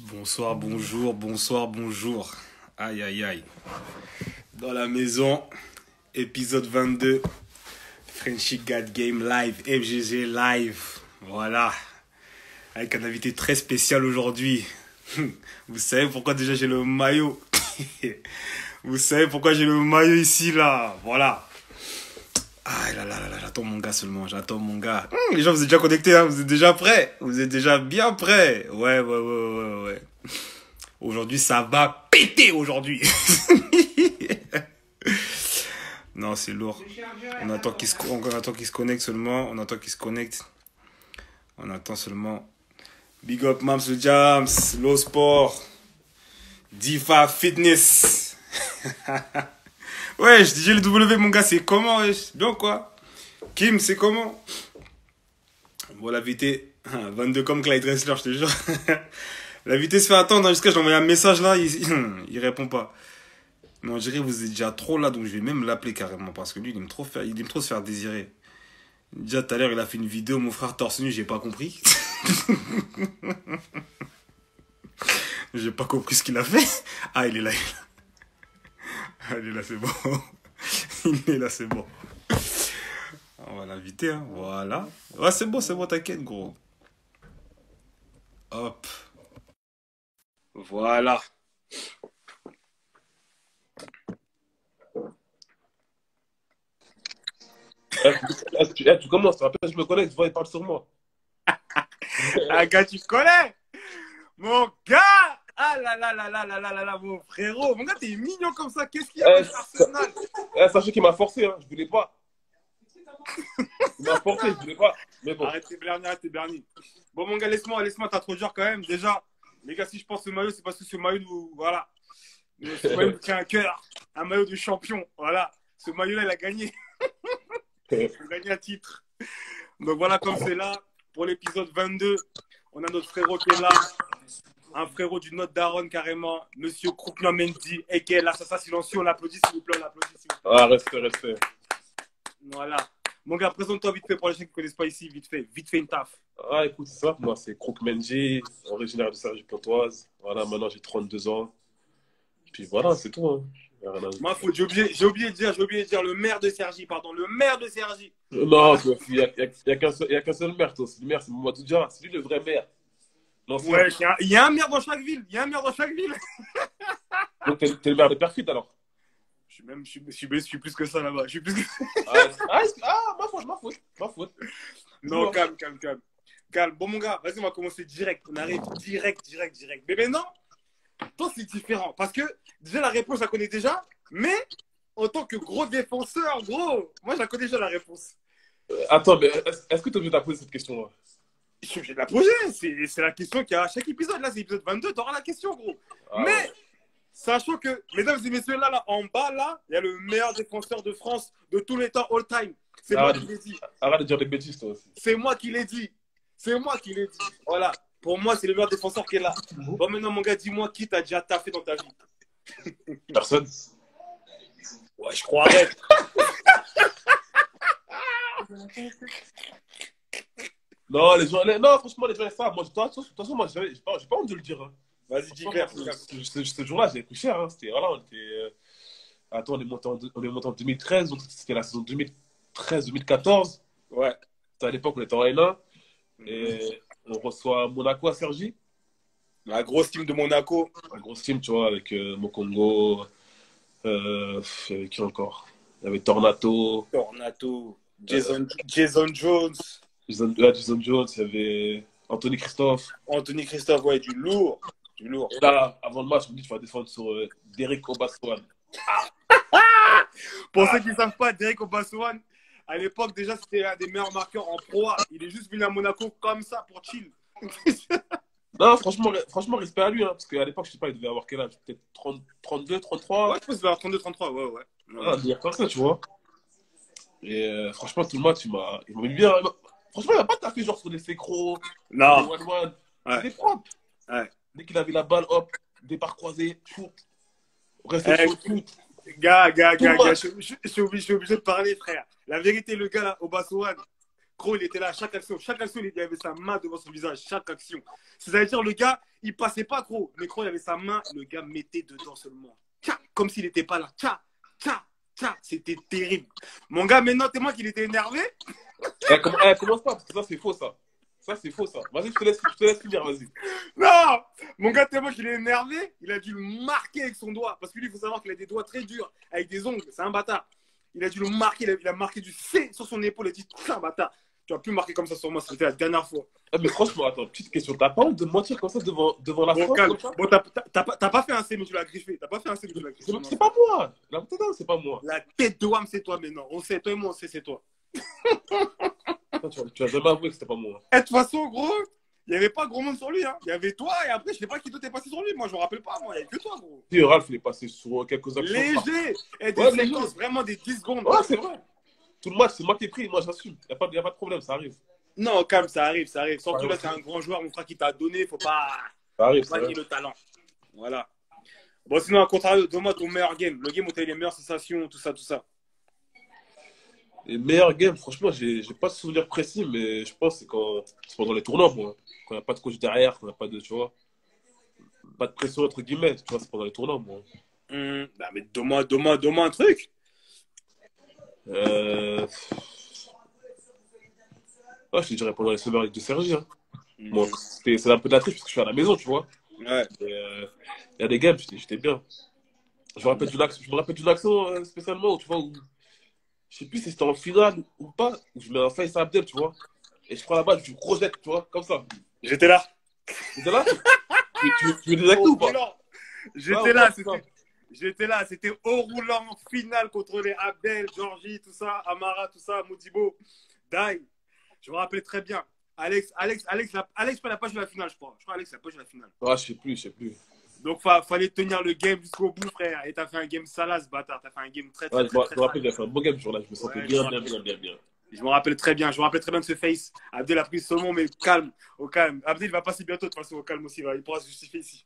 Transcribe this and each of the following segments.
Bonsoir, bonjour, bonsoir, bonjour. Aïe, aïe, aïe. Dans la maison, épisode 22. Frenchy God Game Live, FGG Live. Voilà. Avec un invité très spécial aujourd'hui. Vous savez pourquoi déjà j'ai le maillot. Vous savez pourquoi j'ai le maillot ici, là. Voilà. Ah là là là là, j'attends mon gars seulement, j'attends mon gars. Les gens, vous êtes déjà connectés, hein, vous êtes déjà prêts. Vous êtes déjà bien prêts. Ouais. Aujourd'hui, ça va péter aujourd'hui. Non, c'est lourd. On attend qu'il se connecte seulement. On attend qu'il se connecte. On attend seulement. Big up Mams Jams, Low Sport, Difa Fitness. Ouais, je dis le W, mon gars, c'est comment, wesh? Bien quoi? Kim, c'est comment? Bon, la VT, 22 comme Clyde Dressler, je te jure. La VT se fait attendre, hein, jusqu'à j'ai envoyé un message là, il répond pas. Mais on dirait que vous êtes déjà trop là, donc je vais même l'appeler carrément, parce que lui, il aime trop se faire désirer. Déjà tout à l'heure, il a fait une vidéo, mon frère torse nu, j'ai pas compris. J'ai pas compris ce qu'il a fait. Ah, il est là. Ah, il est là, c'est bon. Il est là, c'est bon. On va l'inviter, hein. Voilà. Ouais, c'est bon, t'inquiète, gros. Hop. Voilà. Tu commences, après je me connecte, tu vois, il parle sur moi. Ah, gars, tu connais? Mon gars! Ah là là là là là là là là, mon frérot. Mon gars, t'es mignon comme ça. Qu'est-ce qu'il y a avec Arsenal? Sachez qu'il m'a forcé, hein. Je voulais pas. Il m'a forcé, je voulais pas. Mais bon. Arrête tes bernis. Bon, mon gars, laisse-moi, t'as trop dur quand même. Déjà, les gars, si je pense ce maillot, c'est parce que ce maillot, voilà. Ce maillot tient un cœur. Un maillot de champion. Voilà. Ce maillot-là, il a gagné. Il a gagné un titre. Donc voilà, comme c'est là, pour l'épisode 22, on a notre frérot qui est là. Un frérot du Note d'Aaron carrément, Monsieur Krupna Mendy, et l'assassin silencieux. On l'applaudit s'il vous plaît, Ah, respect. Voilà. Mon gars, présente-toi vite fait pour les gens qui ne connaissent pas ici, vite fait une taf. Ah, écoute, c'est ça. Moi, c'est Croc Menji, originaire de Cergy-Pontoise. Voilà, maintenant j'ai 32 ans. Puis voilà, c'est tout. Hein. Moi, j'ai oublié de dire le maire de Cergy, pardon, le maire de Cergy. Non, il n'y a qu'un seul maire, toi. Le maire, c'est Mamadou Dia. C'est lui le vrai maire. Ouais, il y a un maire dans chaque ville. Donc, t'es le maire de Perfit, alors? Je suis plus que ça là-bas. Ma faute. Non, calme. Calme. Bon, mon gars, vas-y, on va commencer direct. On arrive direct. Mais maintenant, toi, c'est différent. Parce que déjà, la réponse, je la connais déjà. Mais en tant que gros défenseur, gros, moi, je la connais déjà la réponse. Attends, mais est-ce que tu as envie de poser cette question-là? Je suis obligé de la poser. C'est la question qu'il y a à chaque épisode. Là, c'est l'épisode 22. Tu auras la question, gros. Ah, mais, ouais. sachant que, mesdames et messieurs, là, en bas, là, il y a le meilleur défenseur de France de tous les temps, all time. C'est moi qui l'ai dit. Arrête de dire des bêtises, toi aussi. C'est moi qui l'ai dit. Voilà. Pour moi, c'est le meilleur défenseur qui est là. Bon, maintenant, mon gars, dis-moi qui t'a déjà taffé dans ta vie. Personne. Ouais, je crois, arrête. Non, non, franchement, les gens ils savent. Moi, de toute façon, moi, j'ai pas honte de le dire. Hein. Vas-y, dis clair. Ce jour-là, j'ai pris cher. Hein. Voilà, on était. Attends, on est monté en 2013, donc c'était la saison 2013-2014. Ouais. À l'époque, on était en N1. Et on reçoit Monaco à Cergy. La grosse team de Monaco. La grosse team, tu vois, avec Mokongo. Il y avait qui encore? Il y avait Tornato. Jason Jones. Jason Jones, il y avait Anthony Christophe. Ouais, du lourd. Et là, avant le match, on me dit tu vas défendre sur Derek Obaswan. Pour ceux qui ne savent pas, Derek Obaswan, à l'époque, déjà, c'était un des meilleurs marqueurs en Pro A. Il est juste venu à Monaco comme ça pour chill. Non, franchement, respect à lui. Hein, parce qu'à l'époque, je sais pas, il devait avoir quel âge? Peut-être 32, 33. Ouais, je pense qu'il devait avoir 32, 33. Ouais. Ah, dire comme ça, tu vois. Et franchement, tout le match, il m'a mis bien. Franchement, il n'a pas taffé genre sur des sécros. Non. Des one-one. Ouais. C'était propre. Ouais. Dès qu'il avait la balle, hop, départ croisé, shoot. Réception, shoot. Gars, je suis obligé de parler, frère. La vérité, le gars là, au Bassoan, gros, il était là à chaque action. Il avait sa main devant son visage, chaque action. C'est-à-dire, le gars, Il passait pas, gros. Mais gros, il avait sa main, le gars mettait dedans seulement. Tcha, comme s'il n'était pas là. Tcha, tcha, tcha. C'était terrible. Mon gars, maintenant, t'es moi qu'il était énervé. Commence pas, parce que ça, c'est faux, ça. Ça, c'est faux, ça. Vas-y, je te laisse finir, vas-y. Non, mon gars, tellement qu'il est énervé, il a dû le marquer avec son doigt. Parce que lui, il faut savoir qu'il a des doigts très durs, avec des ongles. C'est un bâtard. Il a dû le marquer, il a marqué du C sur son épaule. Il a dit, c'est un bâtard. Tu vas plus marquer comme ça sur moi, c'était la dernière fois. Ah, mais franchement, attends, petite question. T'as pas honte de mentir comme ça devant la Bon, France calme. comme ça? Bon, t'as pas fait un C, mais tu l'as griffé. T'as pas fait un C, mais tu l'as griffé. C'est pas moi. La tête d'homme, c'est pas moi. La tête de Wam, c'est toi maintenant. On sait, toi et moi, on sait, c'est toi. Tu vas jamais avouer que c'était pas moi. Et de toute façon, gros, il n'y avait pas gros monde sur lui. Hein. Il y avait toi, et après, je sais pas qui d'autre est passé sur lui. Moi, je me rappelle pas. Moi, il n'y avait que toi, gros. Si Ralph, il est passé sur quelques actions. Léger. Et des Ouais, séquences, léger. vraiment des 10 secondes. Ouais, c'est vrai. Tout le match, c'est moi qui ai pris. Moi, j'assume. Il n'y a pas de problème, ça arrive. Non, calme, ça arrive, ça arrive. Surtout Ouais, là, c'est un grand joueur, mon frère qui t'a donné. Faut pas Ça arrive, pas ça nier arrive. le talent. Voilà. Bon, sinon, à contrario, donne-moi ton meilleur game. Le game où tu as eu les meilleures sensations, tout ça, tout ça. Les meilleurs games, franchement, j'ai pas de souvenir précis, mais je pense que c'est pendant les tournois, moi. Quand il n'y a pas de coach derrière, quand il n'y a pas de, tu vois, pas de pression, entre guillemets, tu vois, c'est pendant les tournois, moi. Bah, mais donne-moi un truc. Euh... Ouais, je te dirais pendant les Summer League de Sergi. Hein. Bon, c'est un peu de la triche parce que je suis à la maison, tu vois. Ouais. Il y a des games, j'étais bien. Je me rappelle d'une action spécialement, où, tu vois, où, je sais plus si c'était en finale ou pas, où je mets un face à Abdel, tu vois. Et je prends la balle, je projette, tu vois, comme ça. J'étais là. T'étais là? Tu veux des actes ou pas? J'étais là, j'étais là, c'était au roulant, finale contre les Abdel, Georgie, tout ça, Amara, tout ça, Modibo, Dai. Je me rappelle très bien. Alex n'a pas joué la finale, je crois. Je crois qu'Alex n'a pas joué la finale. Ah, je sais plus. Donc, fallait tenir le game jusqu'au bout, frère. Et t'as fait un game salace, bâtard. T'as fait un game très Ouais, je me rappelle, sale. j'ai fait un bon game ce jour-là. Je me sentais Ouais, bien. Je me rappelle très bien. Je me rappelle très bien de ce face. Abdel a pris saumon, mais calme, au calme. Abdel va passer bientôt, de toute façon, au calme aussi. Il pourra se justifier ici.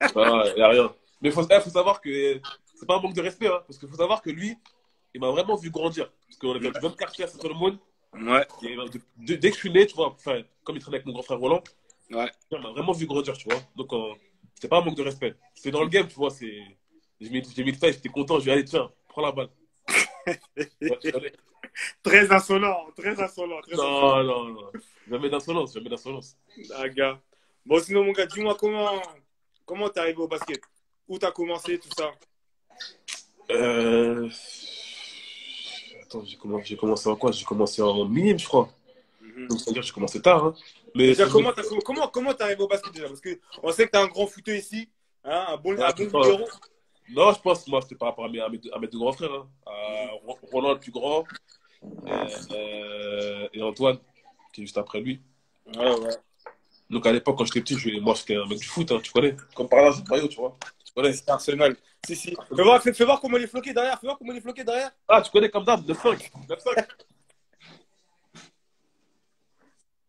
Ah, il n'y a rien. Mais il faut savoir que c'est pas un manque de respect, hein, parce qu'il faut savoir que lui, il m'a vraiment vu grandir. Parce qu'on avait du même quartier à Saint-Solomon. Ouais. Et dès que je suis né, tu vois, enfin, comme il traînait avec mon grand frère Roland, Ouais. il m'a vraiment vu grandir, tu vois. Donc, c'était pas un manque de respect. C'est dans le game, tu vois. J'ai mis le face, j'étais content, je lui ai dit, allez, tiens, prends la balle. Ouais, Très insolent, très insolent. non. Jamais d'insolence. Ah, gars. Bon, sinon, mon gars, dis-moi comment t'es arrivé au basket? Où t'as commencé, tout ça? Attends, j'ai commencé en quoi? J'ai commencé en minime, je crois. Donc, c'est-à-dire que j'ai commencé tard. Hein. Mais Déjà, comment t'es arrivé au basket déjà? Parce qu'on sait que t'as un grand footeux ici, hein, un bon numéro. Non, je pense que moi, c'était par rapport à mes deux grands frères. Hein. Roland, le plus grand, et Antoine, qui est juste après lui. Ouais. Donc, à l'époque, quand j'étais petit, moi, j'étais un mec du foot, hein, tu connais. Comme par hasard, c'est Maillot, tu vois. Tu connais. C'est Arsenal. Si. Fais voir comment il est floqué derrière. Ah, tu connais comme d'hab, 9-5.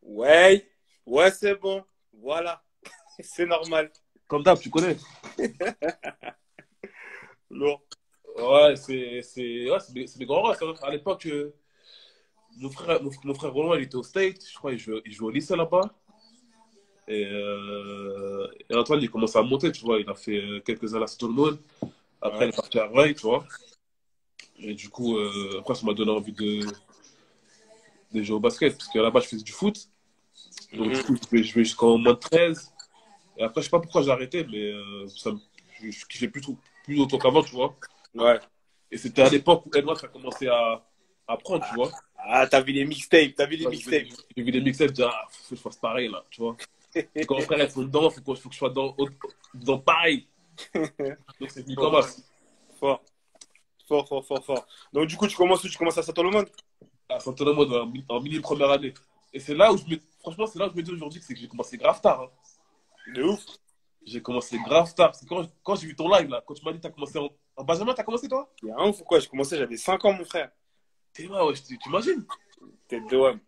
Ouais, c'est bon. Voilà. C'est normal. Comme d'hab, tu connais. Lourd. Ouais, c'est mes grands races. Hein. À l'époque, mon frère Roland, il était au State. Je crois il jouait au lycée là-bas. Et Antoine, il commençait à monter, tu vois. Il a fait quelques années à Stone. Après, il est parti à Ray, tu vois. Et du coup, après, ça m'a donné envie de jouer au basket. Parce qu'à la base, je faisais du foot. Donc, du coup, je jouais jusqu'en moins de 13. Et après, je sais pas pourquoi j'ai arrêté, mais je kiffais plus autant qu'avant, tu vois. Ouais. Et c'était à l'époque où Edouard a commencé à prendre, tu vois. Ah, t'as vu les mixtapes, J'ai vu des mixtapes, j'ai dit, faut que je fasse pareil, là, tu vois. Quand mon frère est dedans, faut que je sois dans pareil. Donc, c'est venu comme ça. Fort. Donc, du coup, tu commences à Saint-Olomone? À Saint-Olomone, en mini première année. Et c'est là où franchement, c'est là où je me dis aujourd'hui que c'est que j'ai commencé grave tard. Hein. De ouf. J'ai commencé grave tard. C'est quand j'ai vu ton live, là, quand tu m'as dit que t'as commencé en Benjamin, t'as commencé, toi? Il y a un ouf ou quoi? J'ai commencé, j'avais 5 ans, mon frère. T'es là, ouais, t'imagines? Tête de WAM.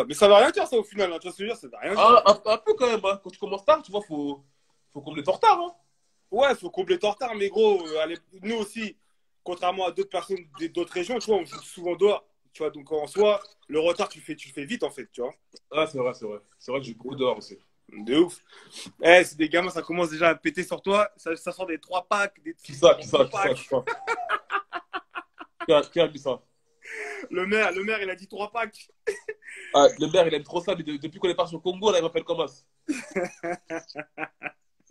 Mais ça veut rien dire, ça, au final. Hein. Tu vois ce que je veux dire? Ça veut rien dire. Un peu quand même. Hein. Quand tu commences tard, tu vois, faut combler ton retard. Hein. Ouais, faut combler ton retard, mais gros, nous aussi, contrairement à d'autres personnes d'autres régions, tu vois, on joue souvent dehors. Tu vois, donc en soi, le retard, tu le fais vite, en fait, tu vois. Ah, c'est vrai. C'est vrai que j'ai beaucoup dehors aussi. De ouf. Eh, c'est des gamins, ça commence déjà à péter sur toi. Ça sort des 3 packs, des Qui ça, qui ça, 2 qui ça, packs. qui ça? Qui a dit ça? Le maire, il a dit 3 packs. Ah, le maire, il aime trop ça. Depuis qu'on est parti au Congo, là, il m'appelle comme ça.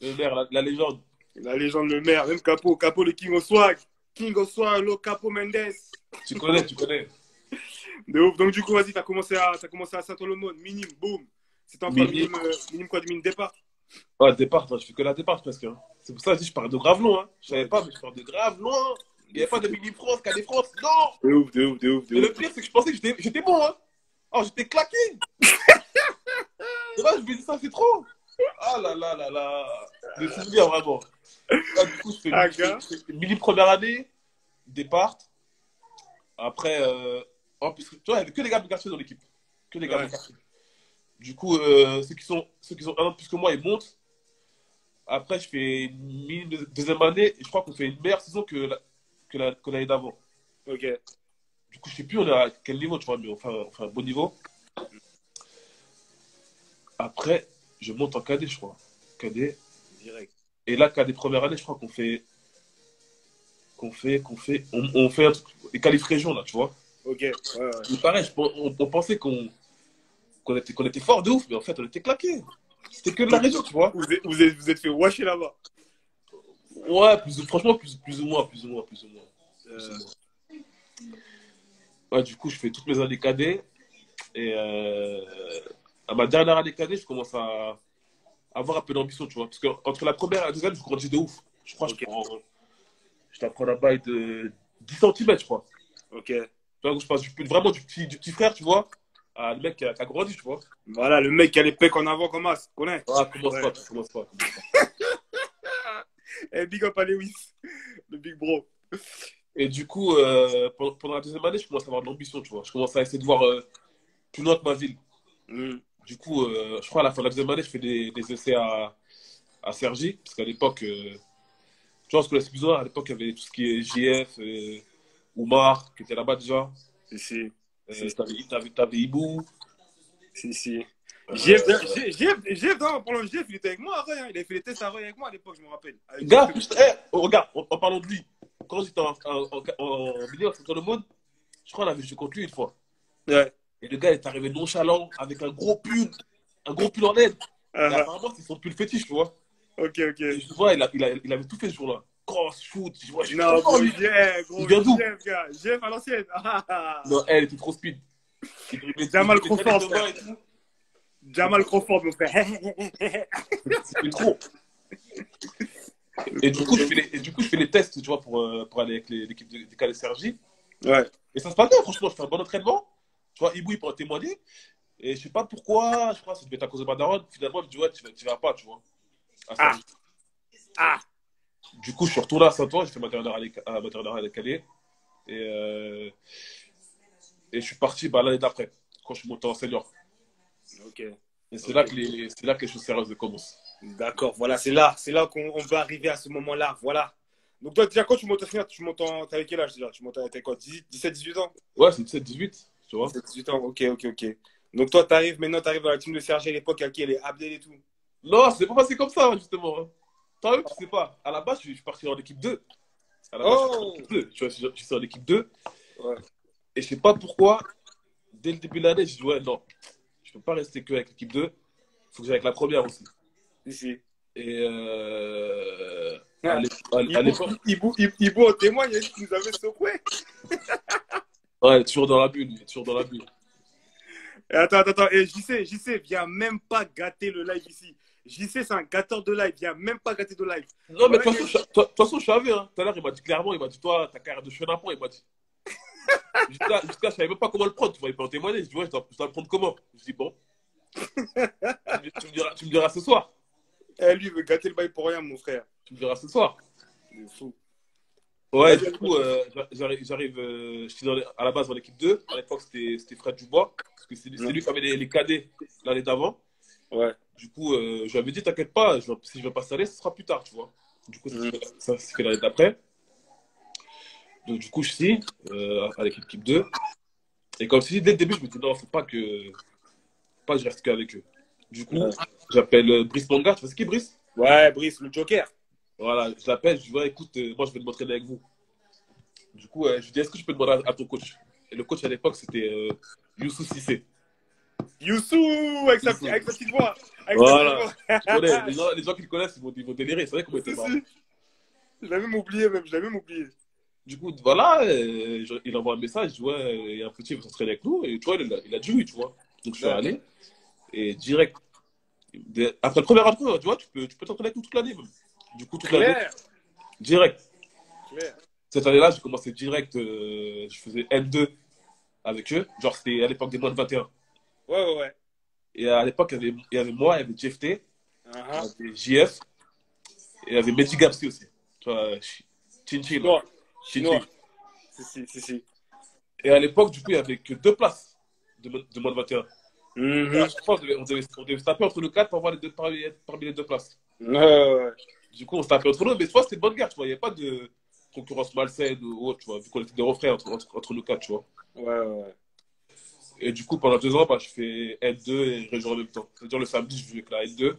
Le maire, la légende. La légende, le maire, même Capo, le King of Swag. King of Swag, le Capo Mendes. Tu connais, tu connais. De ouf. Donc, du coup, vas-y, t'as commencé à Saint-Olomone, minime, boum. C'était en quoi, Mimi. minime quoi, du minime départ? Ouais, départ, toi, je fais que la départ presque. Hein. C'est pour ça que je dis, je pars de grave loin. Hein. Je savais pas, mais je pars de grave loin. Il n'y avait pas de mini-France, Cadet France. Non! De ouf, de ouf, de ouf, de Mais le ouf. pire, c'est que je pensais que j'étais bon. Hein. Oh, j'étais claqué. Et là, je me dis, ça fait trop. Ah là là là là. Des souvenirs, vraiment. Là, du coup, je fais Ah, gars. mini première année, départ. Après, en plus, tu vois, il n'y avait que des gars de quartier dans l'équipe. Que des gars Ouais. de quartier. Du coup, ceux qui sont un an de plus que moi, ils montent. Après, je fais une mini deuxième année et je crois qu'on fait une meilleure saison que l'année d'avant. Ok. Du coup, je sais plus on est à quel niveau, tu vois, mais on fait un bon niveau. Après, je monte en cadet, je crois. Cadet. Direct. Et là, cadet première année, je crois on fait un truc, les qualifs région, là, tu vois. Ok. Ouais, ouais. Mais pareil, on pensait qu'on était fort de ouf, mais en fait, on était claqués. C'était que de la région, tu vois. Vous êtes fait washer là-bas. Ouais, franchement, plus ou moins, plus ou moins, plus ou moins. Plus ou Euh, moins. Ouais, du coup, je fais toutes mes années cadets. Et à ma dernière année cadet, je commence à avoir un peu d'ambition, tu vois. Parce qu'entre la première et la deuxième, je grandis de ouf. Je crois que ok. je t'apprends la baille de 10 centimètres, je crois. Ok. Tu vois, donc je passe vraiment du petit frère, tu vois, à le mec qui a grandi, tu vois. Voilà, le mec qui a les pecs en avant comme As. Connais. Ah, commence Ouais. pas, commence pas, commence pas. Eh, big up à Lewis. Le big bro. Et du coup, pendant la deuxième année, je commence à avoir de l'ambition, tu vois. Je commence à essayer de voir plus loin que ma ville. Mm. Du coup, je crois à la fin de la deuxième année, je fais des essais à Cergy, parce qu'à l'époque, tu vois, on se connaissait plus ou moins. À l'époque, il y avait tout ce qui est JF, Oumar, qui était là-bas déjà. Si, si. Si, T'avais Ibou. si, si. Euh, GF, non, pendant le GF, il était avec moi à Roy, hein. Il avait fait les tests à Roy avec moi à l'époque, je me rappelle. Avec Gars, GF. regarde, en parlant de lui, quand j'étais en milieu sur le monde, je crois qu'on avait joué contre lui une fois. Ouais. Et le gars est arrivé nonchalant avec un gros pull en laine. Et Ah, ah. apparemment, c'est son pull fétiche, tu vois. Ok, ok. Et je vois, il avait tout fait ce jour-là. Cross, shoot, je vois, je suis trop Non, fort, gros lui. GF, Il gros vient d'où? GF, gars. GF à l'ancienne. Ah, ah, ah. Non, elle était trop speed. Il Jamal driblait Crawford, de main frère. et tout. Jamal Crawford, mon frère. C'était trop. Et du coup, je fais les tests, tu vois, pour aller avec l'équipe de Calais Sergi. Ouais. Et ça se passe bien, franchement, je fais un bon entraînement. Tu vois, Ibou, il peut en témoigner. Et je sais pas pourquoi, je crois que ça devait être à cause de Madaron. Finalement, il me dit, ouais, tu vas pas, tu vois, à Ah, Sergi. ah. Du coup, je suis retourné à Saint-Ouen, j'ai fait ma dernière année à Calais. Et je suis parti l'année d'après, quand je suis monté en senior. Ok. Et c'est Ok. là que les choses sérieuses commencent. D'accord, voilà, c'est là qu'on va arriver à ce moment-là. Voilà. Donc, toi, déjà, quand tu montes à finir, t'avais quel âge déjà? Tu montes à, t'avais quoi, 17, 18 ans? Ouais, c'est 17-18, tu vois. 17, 18 ans, ok, ok, ok. Donc, toi, t'arrives dans la team de Sergi à l'époque, à qui elle est Abdel et tout. Non, c'est pas passé comme ça, justement. Hein. T'as vu, tu sais pas. À la base, je suis parti en équipe 2. À la base, je suis parti en Oh! équipe 2. Tu vois, je suis en équipe 2. Ouais. Et je sais pas pourquoi, dès le début de l'année, j'ai dit, ouais, non, je peux pas rester que avec l'équipe 2. Faut que j'aille avec la première aussi. Ici. Et Ah. à l'époque, Ibou, en témoigne, il a dit qu'il nous avait secoué. ouais, toujours dans la bulle, toujours dans la bulle. Et attends. Et JC, viens même pas gâter le live ici. JC, c'est un gâteur de live. Viens même pas gâter de live. Non, mais de Voilà, toute façon, je savais. Hein. Tout à l'heure, il m'a dit clairement, il m'a dit, toi, ta carrière de chenapan, il m'a dit. Jusqu'à, je savais même pas comment le prendre. Tu vois, il peut en témoigner. Je dis, ouais, je dois le prendre comment? Je dis, bon, tu me diras ce soir. lui, il veut gâter le bail pour rien, mon frère. Tu me diras ce soir. Il est fou. Ouais, Vas-y, du coup, j'arrive j'étais à la base dans l'équipe 2. À l'époque, c'était Fred Dubois. Parce que c'est lui qui avait les cadets l'année d'avant. ouais. Du coup, je lui avais dit, t'inquiète pas, si je veux pas s'aller, ce sera plus tard, tu vois. Du coup, ça s'est fait l'année d'après. Donc, du coup, je signe avec l'équipe 2. Et comme je te dis, dès le début, je me dis, non, faut pas que je reste qu'avec eux. Du coup, Ouais, j'appelle Brice Manga. Tu vois, c'est qui Brice? ouais, Brice, le Joker. Voilà, je l'appelle, je lui dis, ouais, écoute, moi, je vais m'entraîner avec vous. Du coup, je lui dis, est-ce que je peux demander à ton coach? Et le coach à l'époque, c'était Youssou Cissé. Youssou, Youssou. avec sa petite voix. Avec sa petite Voilà. voix. Tu connais, les gens qui le connaissent, ils vont délirer. C'est vrai comment il était Si, marrant. si. Je l'avais même oublié, même. Je l'avais même oublié. Du coup, voilà, il envoie un message, je dis, ouais, il y a un petit qui veut s'entraîner avec nous. Et tu vois, il a dit oui, tu vois. Donc, je suis Ouais. allé. Et direct, après le premier entraînement, tu vois, tu peux t'entraîner avec nous toute l'année même. Du coup, toute l'année, Claire. direct. Claire. Cette année-là, j'ai commencé direct, je faisais N2 avec eux. Genre, c'était à l'époque des moins de 21. Ouais, ouais, ouais. Et à l'époque, il y avait moi, il y avait JFT, il y Uh-huh. avait JF, et il y avait Mehdi Gapsi aussi. Tu vois, Chin Chin, là. Chinois. Chin Chin. Chinois. Si, si, si, si. Et à l'époque, du coup, il n'y avait que 2 places de moins de 21. Et à Mhm. chaque fois, on devait se taper entre nous 4 pour avoir parmi les 2 places. Ouais, ouais, ouais. Du coup, on se tapait entre nous, mais soit c'était une bonne guerre, tu vois. Il n'y avait pas de concurrence malsaine ou autre, tu vois, vu qu'on était des refrains entre nous 4, tu vois. Ouais, ouais. Et du coup, pendant 2 ans, bah, je fais N2 et région en même temps. C'est-à-dire, le samedi, je joue avec la N2,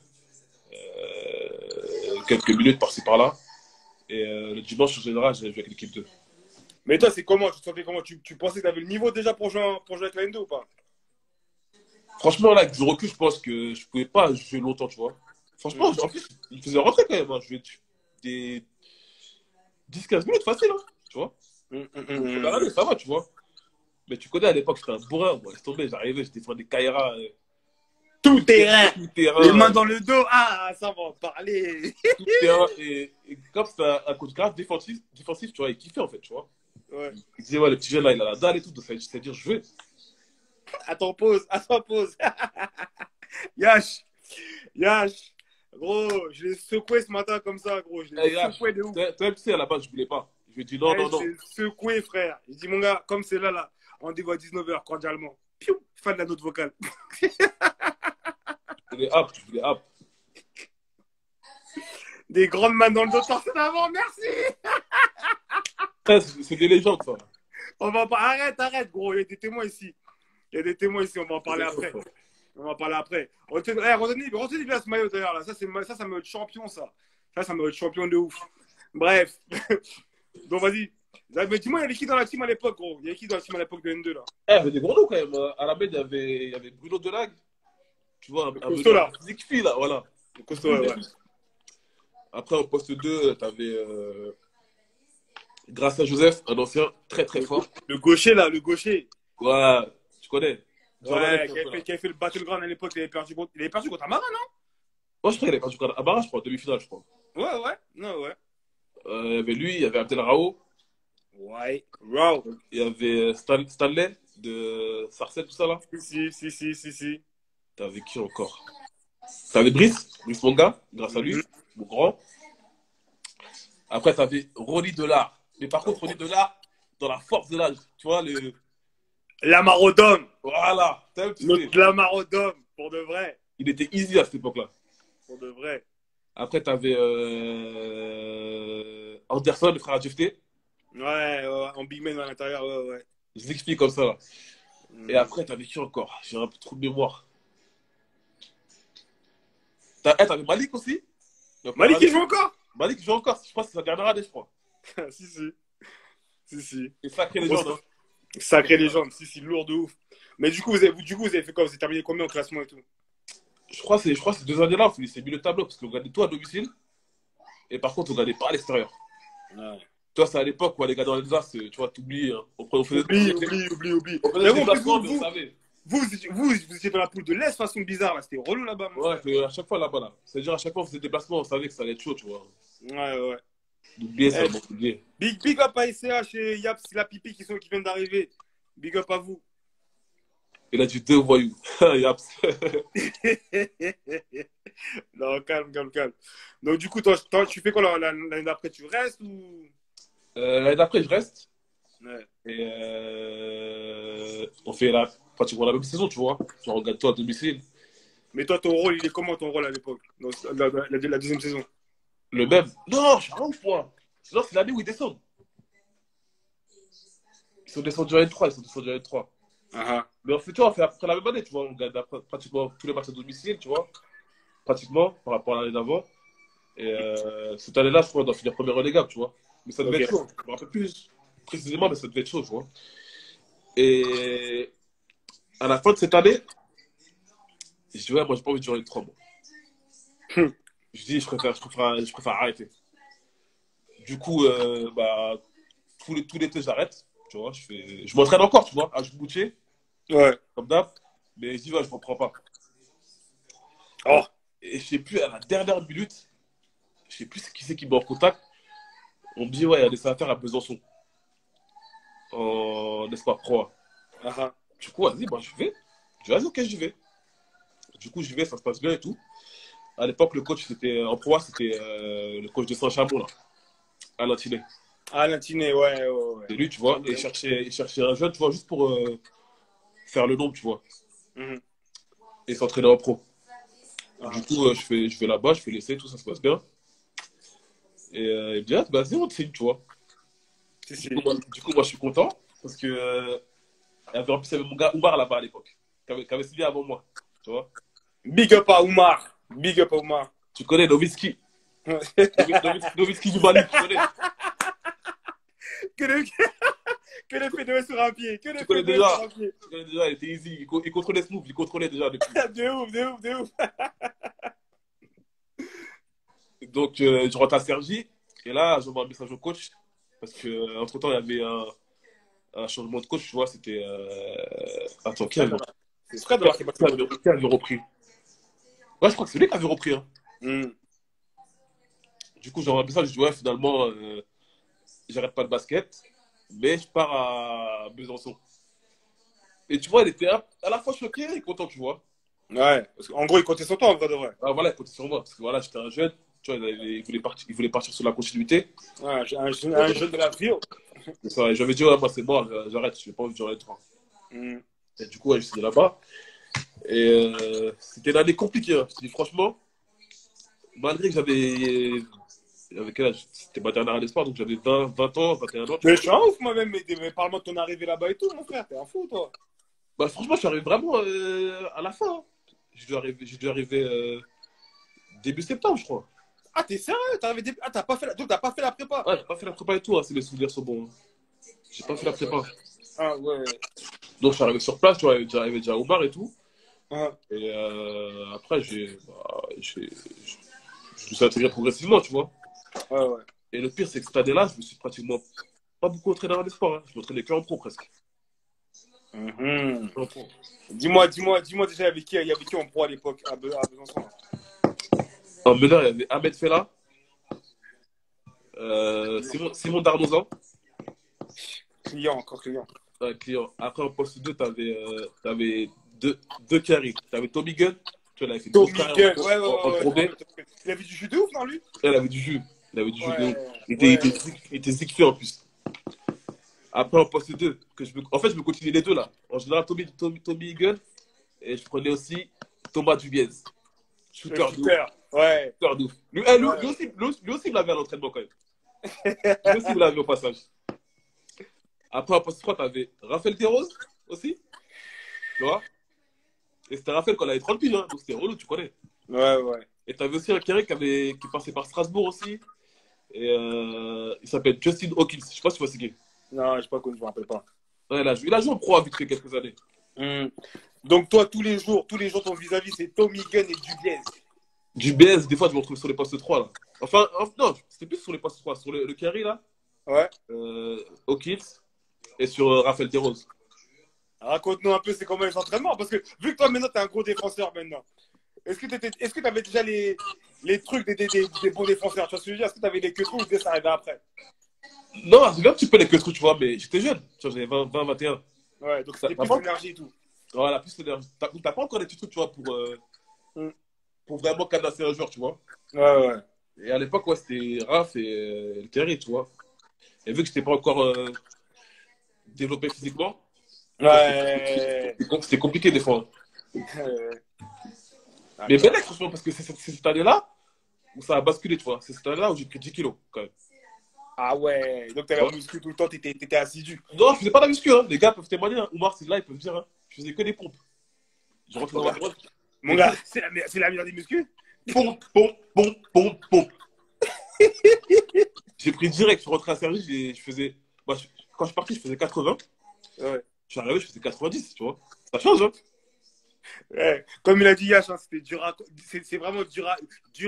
quelques minutes par-ci par-là. Et le dimanche, en général, j'ai joué avec l'équipe 2. Mais toi, c'est comment? Tu te sentais comment? Tu pensais que tu avais le niveau déjà pour jouer avec la N2 ou pas? Franchement, là, avec du recul, je pense que je pouvais pas jouer longtemps, tu vois. Franchement, Mhm. en plus, il faisait rentrer quand même. Hein. Je jouais des 10-15 minutes facile, hein, tu vois. Mhm, Pour une mhm, première année, mhm. ça va, tu vois. Mais tu connais, à l'époque, j'étais un bourrin. Moi, laisse tomber, j'arrivais, j'étais faire des Kaira, Tout terrain. tout Les terrain, mains dans le dos. Ah, ça va en parler. tout terrain. Et comme c'était un coach grave défensif, tu vois, il kiffait, en fait, tu vois. Ouais. Il disait, ouais, le petit jeune là, il a la dalle et tout, donc c'est-à-dire jouer. Attends, pause. Attends, pause. Yash. Yash. Gros, je l'ai secoué ce matin comme ça, gros. Je l'ai Et H, secoué de ouf. toi, tu sais, à la base, je voulais pas. Je lui ai dit, non, Eh, non, je non. l'ai secoué, frère. Je dis, mon gars, comme c'est là, là, rendez-vous à 19h, cordialement. Piou, fin de la note vocale. Je voulais hap, je voulais hap. Des grandes mains dans le dos, personne avant, merci. C'est des légendes, ça. On va pas. Arrête, arrête, gros. Il y a des témoins ici. Il y a des témoins ici, on va en parler après. On va en parler après. Retenez bien ce maillot d'ailleurs là. Ça me champion ça. Ça me champion de ouf. Bref. Donc vas-y. Mais dis-moi, il y avait qui dans la team à l'époque, gros? Il y avait qui dans la team à l'époque de N2 là? Il y avait des gros noms quand même. À la bête, il y avait Bruno Delag. Tu vois, Le un costaud là. physique fille là, voilà. Le costaud, ouais. Après, au poste 2, tu avais Grâce à Joseph, un ancien très très fort. Le gaucher là, le gaucher. Voilà, tu connais. Ouais, qui avait fait le Battleground à l'époque, il avait perdu contre Amara, non? Moi, je crois qu'il avait perdu contre Amara, je crois, demi-finale, je crois. Ouais, ouais. Non, ouais. Il y avait lui, il y avait Abdel Rao, Ouais. Wow. il y avait Stanley de Sarcelles, tout ça là. Si, si, si, si, si. T'avais qui encore? T'avais Brice Monga, grâce à lui, Mhm. mon grand. Après, t'avais Ronnie Delard. Mais par contre, Ronnie Delard, dans la force de l'âge, tu vois, Lamarodome. voilà, tu sais, Notre Lamarodome, pour de vrai. il était easy à cette époque-là. Pour de vrai. Après, t'avais Anderson, le frère à Jefté. Ouais, ouais, en big man à l'intérieur, ouais, ouais. Je l'explique comme ça, là. Et Mm. après, t'avais qui encore? J'ai un peu trop de mémoire. T'avais Malik aussi? Malik, il joue encore? Malik joue encore, je crois que c'est sa dernière année, je crois. Si, si. Si, si. C'est sacré légende, hein. Sacré légende, si, si, lourd de ouf. Mais du coup, vous avez fait quoi? Vous avez terminé combien au classement et tout? Je crois que ces 2 années-là, on finissait mieux le tableau parce qu'on gagnait tout à domicile. Et par contre, on gagnait pas à l'extérieur. Ouais. Toi, c'est à l'époque où les gars dans l'Alsace, tu vois, t'oublies. Hein. On faisait Oublie. on faisait Mais des bon, en plus, déplacements, mais on savait. vous étiez dans la poule de l'Est, façon bizarre, là. C'était relou là-bas, mon Ouais, frère. à chaque fois là-bas, là. C'est-à-dire, à chaque fois, on faisait des déplacements, on savait que ça allait être chaud, tu vois. Ouais, ouais. D'oublier ça, Eh, bon, oublier. big up à SCH et Yaps, la pipi qui viennent d'arriver. Big up à vous. Il a dit 2 voyous. Yaps. Non, calme, calme, calme. Donc, du coup, tu fais quoi l'année d'après? Tu restes ou. L'année d'après, je reste. Ouais. Et on fait pratiquement la même saison, tu vois. Genre, on gagne tout à domicile. Mais toi, ton rôle, il est comment ton rôle à l'époque? Dans la deuxième saison? Le même. Non, je suis un ouf, moi. Sinon, c'est l'année où ils descendent. Ils sont descendus à N3, ils sont descendus à N3. Ah, Mais en fait, tu vois, on fait après la même année, tu vois. On gagne pratiquement tous les matchs à domicile, tu vois. Pratiquement, par rapport à l'année d'avant. Et cette année-là, je crois, on doit finir premier relégable, tu vois. Mais ça devait ok. être chaud. Je me rappelle plus précisément, mais ça devait être chaud, tu vois. Et à la fin de cette année, je dis, ouais, moi, j'ai pas envie de durer les 3 mois. Hmm. Je dis, je préfère arrêter. Du coup, bah, tout l'été, j'arrête. Tu vois, je m'entraîne encore, tu vois, à Djibouti, Ouais. comme d'hab. Mais je dis, ouais, je reprends pas. Oh. Et je sais plus, à la dernière minute, je sais plus qui c'est qui me met en contact. On me dit, ouais, il y a des affaires à Besançon, en espoir pro. Ah, Du coup, vas-y, bah, je vais. Je dis, vas-y, ok, j'y vais. Du coup, j'y vais, ça se passe bien et tout. À l'époque, le coach, c'était en pro, c'était le coach de Saint-Chamond, là, Alain Tinet. ah, Latiné, ouais, ouais, ouais. C'est lui, tu vois, et il cherchait un jeune, tu vois, juste pour faire le nombre, tu vois, Mhm. et s'entraîner en pro. Du Ah, coup, je vais là-bas, je fais l'essai, tout ça se passe bien. Et il me dit, ah, bah, vas-y, on te signe, tu vois. si, Du coup, si. moi, je suis content, parce que, en plus, il y avait mon gars Oumar là-bas à l'époque, qui avait signé avant moi, tu vois. Big up à Oumar. Big up à Oumar. Tu connais Nowitzki, Nowitzki du Mali, tu connais. Que le, que le fait de sur un pied. Que le Tu fait connais de sur déjà, un pied. tu connais déjà, il était easy, il contrôlait Smooth, il contrôlait déjà depuis. De ouf, de ouf, de ouf. Donc, je rentre à Sergi, et là, j'envoie un message au coach, parce que entre-temps, il y avait un changement de coach, tu vois, c'était... Attends, qui avait, C'est Fred de marqué basketball. qui avait repris? Ouais, je crois que c'est lui qui avait repris. Hein. Hmm. Du coup, j'envoie un message, je dis, ouais, finalement, j'arrête pas le basket, mais je pars à Besançon. Et tu vois, il était à la fois choqué et content, tu vois. Ouais. Parce qu'en gros, il comptait sur toi, en vrai de vrai. Alors voilà, il comptait sur moi, parce que voilà, j'étais un jeune, tu vois, il voulait partir sur la continuité. Ouais, un jeune de la Rio. Et ça, j'avais dit, ouais, moi, c'est mort, j'arrête, je n'ai pas envie de durer le train. Hmm. Et du coup, ouais, je suis là-bas. Et c'était une année compliquée. Hein. Je te dis franchement, malgré que j'avais quel âge? C'était ma dernière année de sport, donc j'avais 20 ans, 21 ans, tu Mais vois. je suis un ouf, moi-même. Mais parle-moi de ton arrivée là-bas et tout, mon frère. T'es un fou, toi. Bah, franchement, je suis arrivé vraiment à la fin. Hein. J'ai dû arriver début septembre, je crois. Ah, t'es sérieux? Ah, t'as pas fait donc t'as pas fait la prépa. Ouais, j'ai pas fait la prépa et tout, hein, si mes souvenirs sont bons. Hein. J'ai pas fait la prépa. Ah, ouais. Donc, je suis arrivé sur place, tu vois, j'arrivais déjà au bar et tout. Ah, Et après, je me suis intégré progressivement, tu vois. ouais, ouais. Et le pire, c'est que cette année-là, je me suis pratiquement pas beaucoup entraîné dans les sports. Hein. Je m'entraînais que en pro presque. Mhm. En pro. Dis-moi déjà, il y avait qui en pro à l'époque, à Besançon, là. En meneur, il y avait Ahmed Fella, Simon Darnozan, Client, encore client. un client. Après, en poste 2, t'avais deux carrés. T'avais Tommy Gunn, tu vois, il avait fait une grosse Tommy carrière Gunn, ouais, ouais, en ouais, je Pro me B. rappelle. Il avait du jus de ouf, non, lui? Elle avait du jus. Il avait du jus de ouf. Ouais, Il ouais. était zigfé en plus. Après, en poste 2, en fait, je me continuais les deux là. En général, Tommy Gunn, et je prenais aussi Thomas Dubiez. Le Shooter de ouf. shooter, ouais. Shooter de ouf. Ouais. Lui aussi, il l'avait à l'entraînement quand même. Lui aussi, il l'avait au passage. Après, en poste 3, t'avais Raphaël Desroses aussi. Tu vois. Et c'était Raphaël quand il avait 30 piges, hein, donc c'était relou, tu connais. Ouais, ouais. Et t'avais aussi un carré qui passait par Strasbourg aussi. Et il s'appelle Justin Hawkins. Je sais pas si tu vois c'est qui. Non, je sais pas quoi, je me rappelle pas. Ouais, il a joué en pro à vite fait quelques années. Hmm. Donc, toi, tous les jours, ton vis-à-vis, c'est Tommy Gunn et Dubiez. Du BS, des fois, je me retrouve sur les postes 3 là. Enfin, non, c'était plus sur les postes 3. Sur le carré là, Ouais. Hawkins et sur Raphaël Desroses. Raconte-nous un peu, c'est comment les entraînements. Parce que, vu que toi, maintenant, t'es un gros défenseur, maintenant. Est-ce que t'avais déjà les trucs des bons défenseurs? Tu vois ce que je veux dire? Est-ce que t'avais les queues ou dès ça arrivait après? Non, j'ai un petit peu les queues, tu vois, mais j'étais jeune. Tu vois, j'avais 20, 21. Ouais, donc T'as c'était t'as plus pas, l'énergie et tout. voilà, plus l'énergie. T'as pas encore des petits trucs, tu vois, Hmm. pour vraiment canasser un joueur, tu vois. Ouais, ouais. Et à l'époque, ouais, c'était Raph et le Terry, tu vois. Et vu que j'étais pas encore développé physiquement, tu vois, Ouais. c'était compliqué des fois. Mais D'accord. Bellec, franchement, parce que c'est cette année-là où ça a basculé, tu vois. C'est cette année-là où j'ai pris 10 kilos, quand même. Ah ouais, donc t'avais Ouais. un muscu tout le temps, t'étais assidu. Non, je faisais pas de la muscu, hein. Les gars peuvent témoigner, hein. Oumar, c'est là, ils peuvent dire, hein. Je faisais que des pompes. Je rentrais Mon dans ma gars, grotte. mon Les gars, pompes, c'est la meilleure des muscles. pompe, pompe, pompe, pompe, pompe. J'ai pris direct, je suis rentré à Sergi, je faisais. Moi, quand je suis parti, je faisais 80. Ouais. Je suis arrivé, je faisais 90, tu vois. Ça change, hein. Ouais. Comme il a dit Yash, hein, c'était c'est vraiment dur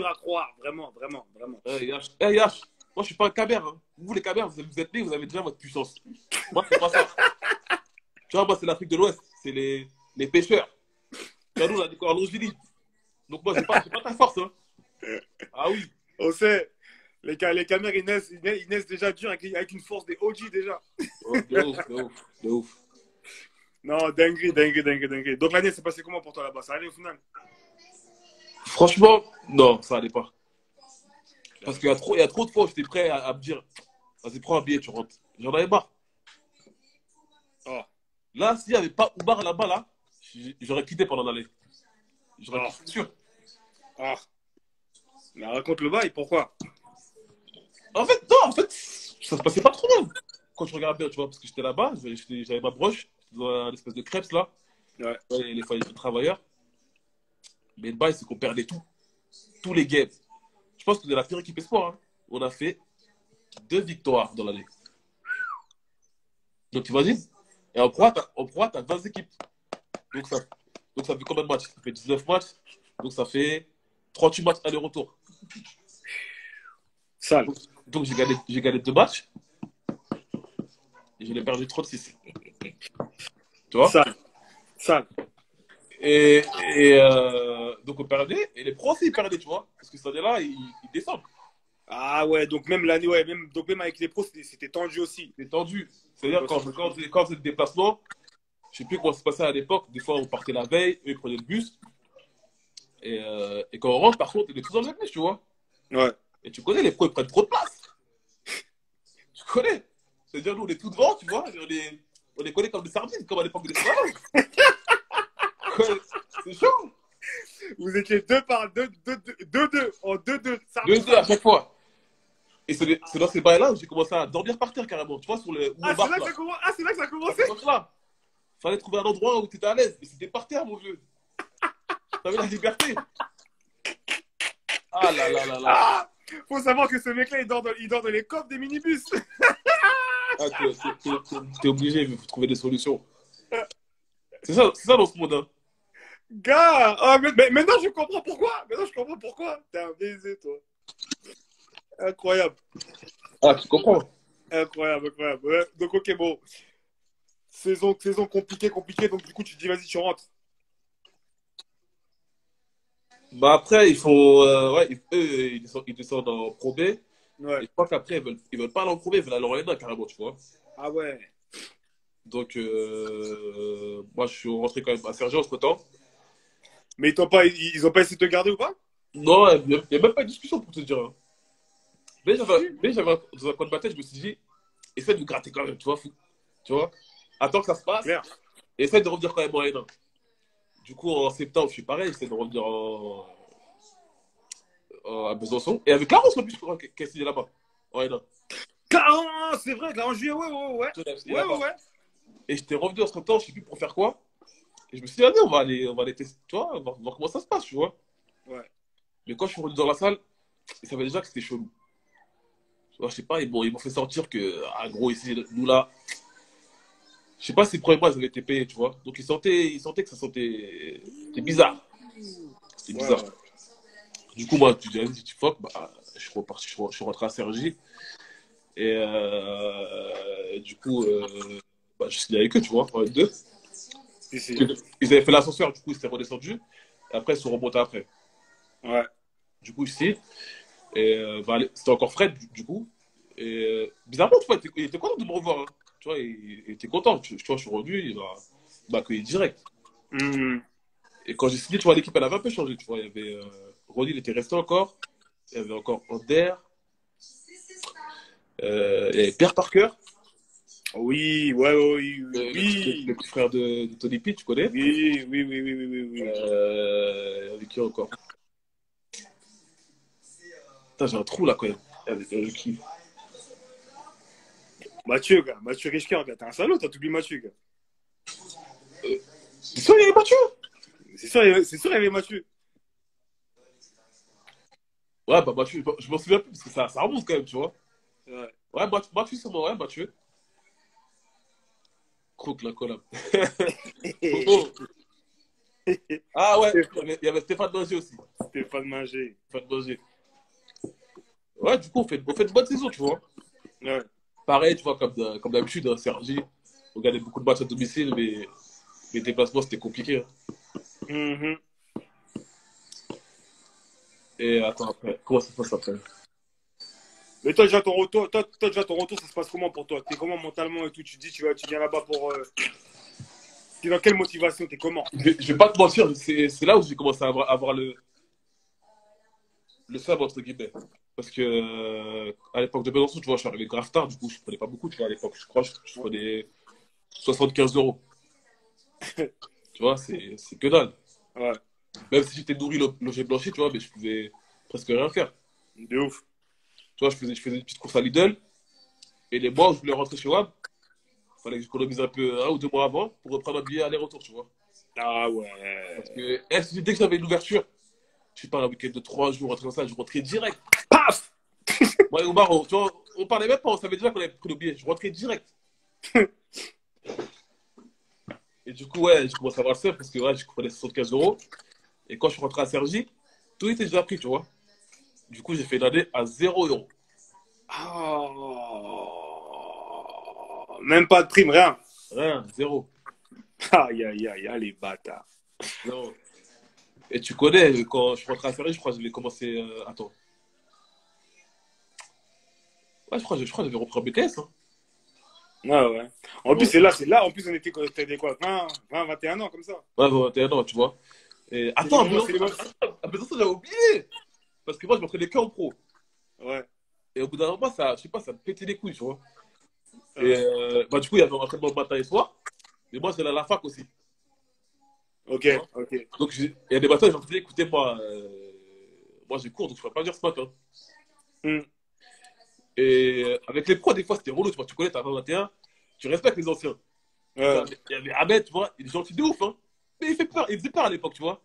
à croire, vraiment, vraiment, vraiment. Yash. Yash, moi, je suis pas un cabère, hein. Vous, les cabères, vous êtes nés, vous avez déjà votre puissance. Moi, c'est pas ça. Tu vois, moi, c'est l'Afrique de l'Ouest. C'est les pêcheurs. Tu vois, nous, on a des corps longilignes. Donc, moi, j'ai pas ta force, hein. Ah oui. On sait, les caméras, ils naissent déjà dur avec une force des OG déjà. Oh, de ouf, de ouf, de ouf. Non, dinguerie, dinguerie, dinguerie, dinguerie. Donc l'année s'est passée comment pour toi là-bas? Ça allait au final? Franchement, non, ça allait pas. Parce qu'il y a trop de fois où j'étais prêt à me dire, vas-y, prends un billet, tu rentres. J'en avais marre. Oh, Là, s'il n'y avait pas Ubar là-bas, là, j'aurais quitté pendant l'année. J'aurais oh, quitté, c'est sûr. oh. Mais raconte le bail, pourquoi? En fait, non, en fait, ça se passait pas trop mal. Quand je regarde bien, tu vois, parce que j'étais là-bas, j'avais ma broche, dans un espèce de crêpes, là, Ouais. les foyers de travailleurs. Mais le bail, c'est qu'on perdait tout. Tous les games. Je pense que de la pire équipe espoir, hein. On a fait 2 victoires dans l'année. Donc, t'imagines? Et en proie, t'as 20 équipes. Donc ça, donc, ça fait combien de matchs? Ça fait 19 matchs. Donc, ça fait 38 matchs aller-retour. Sale. Donc, j'ai gagné 2 matchs et je l'ai perdu 36. Tu vois? Sale. Sale. Donc, on perdait. Et les pros aussi, ils perdaient, tu vois. Parce que cette année-là, ils descendent. Ah ouais, donc même l'année, ouais, donc même avec les pros, c'était tendu aussi. C'est tendu. C'est-à-dire, quand c'est le déplacement, je sais plus comment ça se passait à l'époque. Des fois, on partait la veille, eux, ils prenaient le bus. Et quand on rentre, par contre, on est tous dans le même bus, tu vois. Ouais. Et tu connais, les pros, ils prennent trop de place. Tu connais. C'est-à-dire, nous, on est tous devant, tu vois. On est collés comme des sardines, comme à l'époque de l'esclavage. Ouais, c'est chaud. Vous étiez deux, en deux, Deux, sardine, deux à sardine. chaque fois. Et c'est dans ces bails-là où j'ai commencé à dormir par terre carrément. Tu vois, où on Ah, c'est là marche que là. ça commence. Ah, c'est là que ça a À commencé. cette époque-là, fallait trouver un endroit où tu étais à l'aise. Et c'était par terre, mon vieux. T'avais la liberté. Ah là là là là. Ah, faut savoir que ce mec-là, il dort dans les coffres des minibus. Ah, t'es obligé, il faut trouver des solutions. C'est ça dans ce monde, hein. Gars, ah, mais maintenant je comprends pourquoi. Maintenant je comprends pourquoi. T'es un baiser, toi. Incroyable. Ah, tu comprends. Incroyable, incroyable. Ouais. Donc, ok, bon. Saison compliquée, compliquée. Donc, du coup, tu te dis, vas-y, tu rentres. Bah après, ils font. Ouais, eux, ils descendent en Pro B. Et Ouais. je crois qu'après, ils veulent pas aller en Pro B, ils veulent aller en N1 carrément, tu vois. Ah ouais. Donc, moi, je suis rentré quand même à Sergi entre temps. Mais ils ont pas essayé de te garder ou pas? Non, il n'y a même pas de discussion pour te dire, hein. Mais dans un coin de ma tête, je me suis dit, essaie de vous gratter quand même, tu vois, fou. Tu vois, attends que ça se passe, Claire. et essaie de revenir quand même en N1. Du coup, en septembre, je suis pareil, j'essaie de revenir à Besançon. Et avec Laurence, en plus, je crois, qui a signé là-bas, en N1. C'est vrai, là, en juillet, ouais, ouais, ouais. Elle a signé Ouais, là-bas. ouais, ouais. Et j'étais revenu en septembre, je sais plus pour faire quoi. Et je me suis dit, allez, on va aller tester, tu vois, voir comment ça se passe, tu vois. Ouais. Mais quand je suis revenu dans la salle, ils savaient déjà que c'était chelou. Tu vois, je sais pas, ils m'ont fait sentir que, ah, gros, ici, nous là, je sais pas si les premiers mois, ils avaient été payés, tu vois. Donc, ils sentaient que ça sentait. C'était bizarre. C'était Ouais, bizarre. ouais. Du coup, moi, j'ai dit, tu fuck, bah, je suis reparti, je suis rentré à Sergi. Et du coup, bah, je signais avec eux, tu vois, en N2. Si, si. Ils avaient fait l'ascenseur, du coup, ils s'étaient redescendus. Et après, ils sont remontés après. Ouais. Du coup, ici, et bah, c'était encore Fred, du coup. Et bizarrement, tu vois, il était content de me revoir, hein. Tu vois, il était content. Tu vois, je suis revenu, il m'a accueilli direct. Mhm. Et quand j'ai signé, tu vois, l'équipe, elle avait un peu changé. Tu vois, il y avait Ronny, il était resté encore. Il y avait encore Ander. Il y avait Pierre Parker, Oui, ouais, ouais, oui, le oui. petit frère de Tony P, tu connais. Oui, oui, oui, oui, oui, oui, oui. Avec qui encore? Putain, j'ai un trou là quand même. Avec qui? Mathieu, gars. Mathieu Richker, gars. T'es un salaud, t'oublies Mathieu, gars. C'est sûr, il y avait Mathieu? C'est sûr, il y avait Mathieu. Ouais, bah Mathieu, je m'en souviens plus parce que ça remonte quand même, tu vois. Ouais. Ouais, Mathieu, c'est moi, ouais, Mathieu. Croque la collab. Bobo. Ah ouais, il y avait Stéphane Manger aussi. Stéphane Manger. Stéphane Manger. Ouais, du coup, on fait une bonne saison, tu vois. Ouais. Pareil, tu vois, comme d'habitude, hein, Sergi, on gagnait beaucoup de matchs à domicile, mais les déplacements, c'était compliqué, hein. Mhm. Et attends, après, comment ça se passe après? Mais toi, déjà, ton retour, déjà, ton retour, ça se passe comment pour toi? T'es comment mentalement et tout? Tu te dis, tu viens là-bas pour. T'es dans quelle motivation? T'es comment? Je vais pas te mentir, c'est là où j'ai commencé à avoir le seum, entre guillemets. Parce que à l'époque de Besançon, tu vois, je suis arrivé grave tard, du coup, je prenais pas beaucoup, tu vois, à l'époque, je crois, je prenais 75 euros. Tu vois, c'est que dalle. Ouais. Même si j'étais nourri, logé, blanchi, tu vois, mais je pouvais presque rien faire. De ouf. Tu vois, je faisais une petite course à Lidl, et les mois où je voulais rentrer chez WAM, il fallait que j'économise un peu 1 ou 2 mois avant pour reprendre un billet aller-retour, tu vois. Ah Parce ouais. que dès que j'avais une ouverture, je sais pas, un week-end de 3 jours, un truc comme ça, je rentrais direct. Paf! Moi et Omar, tu vois, on parlait même pas, on savait déjà qu'on avait pris le billet. Je rentrais direct. Et du coup, ouais, j'ai commencé à avoir le seum parce que ouais, je prenais 75 euros. Et quand je suis rentré à Cergy, tout était déjà pris, tu vois. Du coup, j'ai fait une année à 0 euros. Oh. Même pas de prime, rien. Rien, zéro. Aïe, aïe, aïe, aïe, les bâtards. Zéro. Et tu connais, quand je suis rentré à Cergy, je crois que j'avais commencé. Attends. Ouais, je crois que j'avais repris en BTS. Hein. Ouais, ouais. En plus, Bon, c'est là. En plus, t'avais quoi? 21 ans, comme ça. ouais, 21 ans, tu vois. Et C'est les attends, moments, c'est les moments. à Besançon, j'avais oublié. Parce que moi, je m'entraînais que en pro. Ouais. Et au bout d'un moment, ça, je sais pas, ça me pétait les couilles, tu vois. Et Ouais. bah, du coup, il y avait un entraînement le matin et soir. Mais moi, j'allais à la fac aussi. Ok, Tu vois. ok. Donc, il y a des matins, je me disais, écoutez, moi, j'ai cours, donc je ne pourrais pas venir ce matin. Hmm. Et avec les pros, des fois, c'était relou, tu vois. Tu connais, t'as 21, tu respectes les anciens. Ouais. Il y avait Ahmed, tu vois, il est gentil de ouf, hein. Mais il fait peur, il faisait peur à l'époque, tu vois.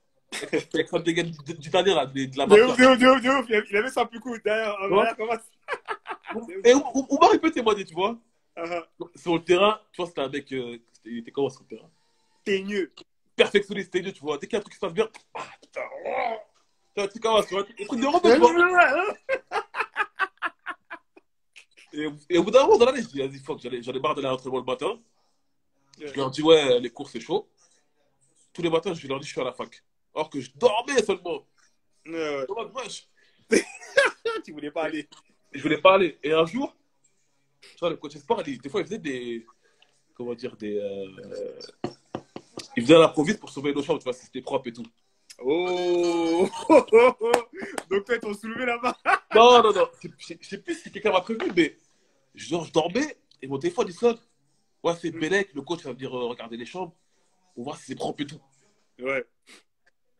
Avec sa dégaine d'italien, là, de la De ouf, mafia. de ouf, de ouf, de ouf. Il avait ça plus cool derrière, en Tu vois. arrière, comment ça? Et Oumar, il peut témoigner, tu vois. Ah, Sur le terrain, tu vois, c'était un mec, il était comment sur le terrain? teigneux. Perfectionniste, c'était tu vois. Dès qu'il y a un truc qui se passe bien, ah, putain, oh. Tu vois, tu commences, tu vois. Les trucs de robot, tu vois. Et au bout d'un moment, dans l'année, je dis, vas-y, fuck, j'en ai marre d'aller à l'entraînement le matin. Je leur dis, ouais, les cours, c'est chaud. Tous les matins, je leur dis, je suis à la fac. Alors que je dormais seulement. Ouais. Dans ma poche. Tu voulais pas aller. Et je voulais pas aller. Et un jour, tu vois, le coach sport, des fois, il faisait comment dire, il faisait à l'improviste pour sauver nos chambres, tu vois, si c'était propre et tout. Oh. Donc toi, ils t'ont soulevé là-bas. Non, non, non. Je sais plus si quelqu'un m'a prévenu, mais genre, je dormais et mon téléphone, il sonne. Ouais, c'est Bellec, le coach va venir regarder les chambres pour voir si c'est propre et tout. Ouais.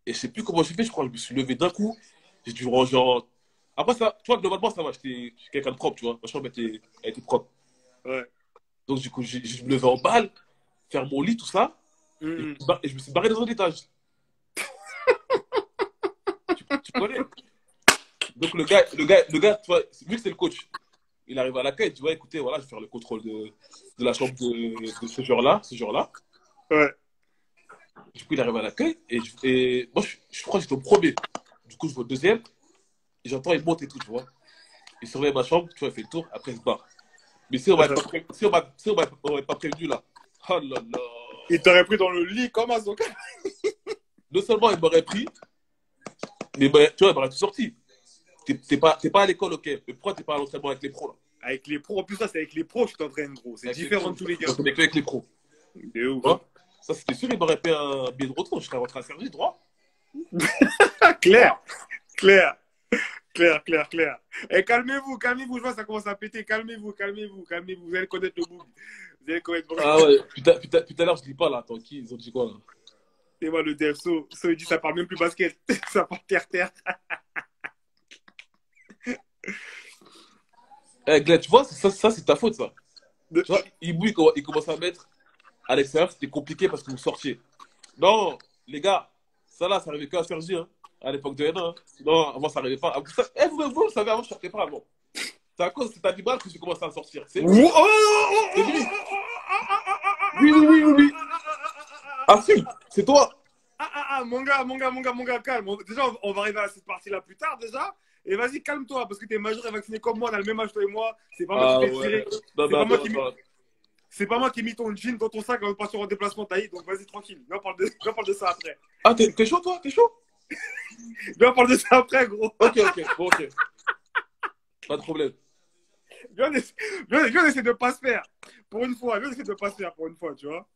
Et je sais plus comment j'ai fait, je crois que je me suis levé d'un coup. J'ai dû ranger en. Après, ça, tu vois, globalement, ça va. J'étais quelqu'un de propre, tu vois. Ma chambre elle était propre. Ouais. Donc, du coup, je me levais en balle, faire mon lit, tout ça. Hmm. Et je me suis barré dans un étage. Tu connais? Donc, le gars, tu vois, vu que c'est le coach, il arrive à l'accueil, tu vois, écoutez, voilà, je vais faire le contrôle de la chambre de ce joueur-là, ce joueur-là. Ouais. Du coup, il arrive à l'accueil et moi, je crois que j'étais au premier. Du coup, je vois le deuxième et j'entends, il monte et tout, tu vois. Il surveille ma chambre, tu vois, il fait le tour, après il se barre. Mais si on m'avait pas, si on m'avait pas prévenu là, oh là là. Il t'aurait pris dans le lit comme un son. Non seulement il m'aurait pris, mais tu vois, il m'aurait tout sorti. T'es pas à l'école, ok. Mais pourquoi t'es pas à l'entraînement avec les pros là? Avec les pros, en plus, ça, c'est avec les pros que tu t'entraînes, gros. C'est Avec les différent pros, de tous les je gars. m'entraînais que avec les pros. De Tu ouf. vois. Ça, c'était sûr, il m'aurait fait un billet de retour. Je serais rentré à Sergi droit. Ah, clair, Droit. clair, clair, clair, clair. Et calmez-vous, calmez-vous. Je vois, ça commence à péter. Calmez-vous, calmez-vous, calmez-vous. Vous allez connaître le boom. Vous allez connaître. Ah ouais, putain, l'heure, je dis pas là. Attends, qui ils ont dit quoi là? C'est moi le dev. So, il dit ça parle même plus basket. Ça parle terre-terre. Eh, Glenn, tu vois, ça c'est ta faute ça. Tu vois, Ibou, il commence à mettre à l'extérieur, c'était compliqué parce que vous sortiez. Non, les gars, ça là, ça arrivait qu'à Sergi, hein, à l'époque de N1. Hein. Sinon, avant, ça n'arrivait pas. Vous savez, avant, je sortais pas avant. C'est à cause de cet animal que j'ai commencé à sortir. C'est lui. C'est lui. Oui, oui, oui, oui, oui. Assume, c'est toi. Mon gars, calme. Déjà, on va arriver à cette partie-là plus tard, déjà. Et vas-y, calme-toi, parce que t'es majeur et vacciné comme moi, on a le même âge, toi et moi. C'est pas moi qui t'ai tiré. Non, mais C'est pas moi qui ai mis ton jean dans ton sac avant de partir en déplacement taillé, donc vas-y, tranquille. Viens, on parle de ça après. Ah, t'es chaud, toi? T'es chaud? Viens, on parle de ça après, gros. Ok, bon, ok. Pas de problème. Viens, on essaie de pas se faire. Pour une fois, tu vois.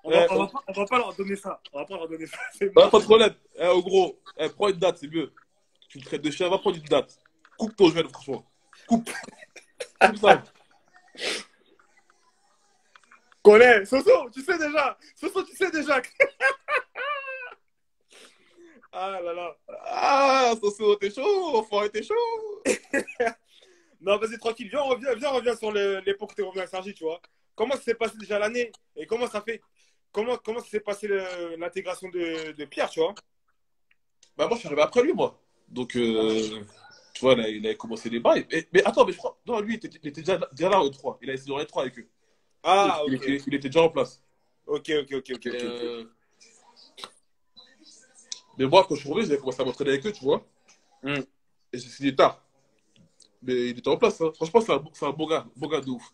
On va pas leur donner ça. Pas de problème. Au gros, prends une date, c'est mieux. Tu me traites de chien, va prendre une date. Coupe ton jeune, franchement. Coupe. Comme ça. Connais, Soso, tu sais déjà. Ah là là. Ah, Soso, t'es chaud, enfant, t'es chaud. Non, vas-y, tranquille. Viens, on revient sur l'époque où t'es revenu à Sergi, tu vois. Comment ça s'est passé déjà l'année et comment ça s'est passé l'intégration de Pierre, tu vois? Bah, moi, je suis arrivé après lui, moi. Donc, tu vois, là, il avait commencé les bails. Mais attends, mais je crois. Non, lui, il était déjà là au 3. Il a essayé dans les 3 avec eux. Ah, il ok. était déjà en place. Ok. Mais moi, quand je suis revenu, j'avais commencé à m'entraîner avec eux, tu vois. Mm. Et j'ai signé tard. Mais il était en place. Hein. Franchement, c'est un bon gars de ouf.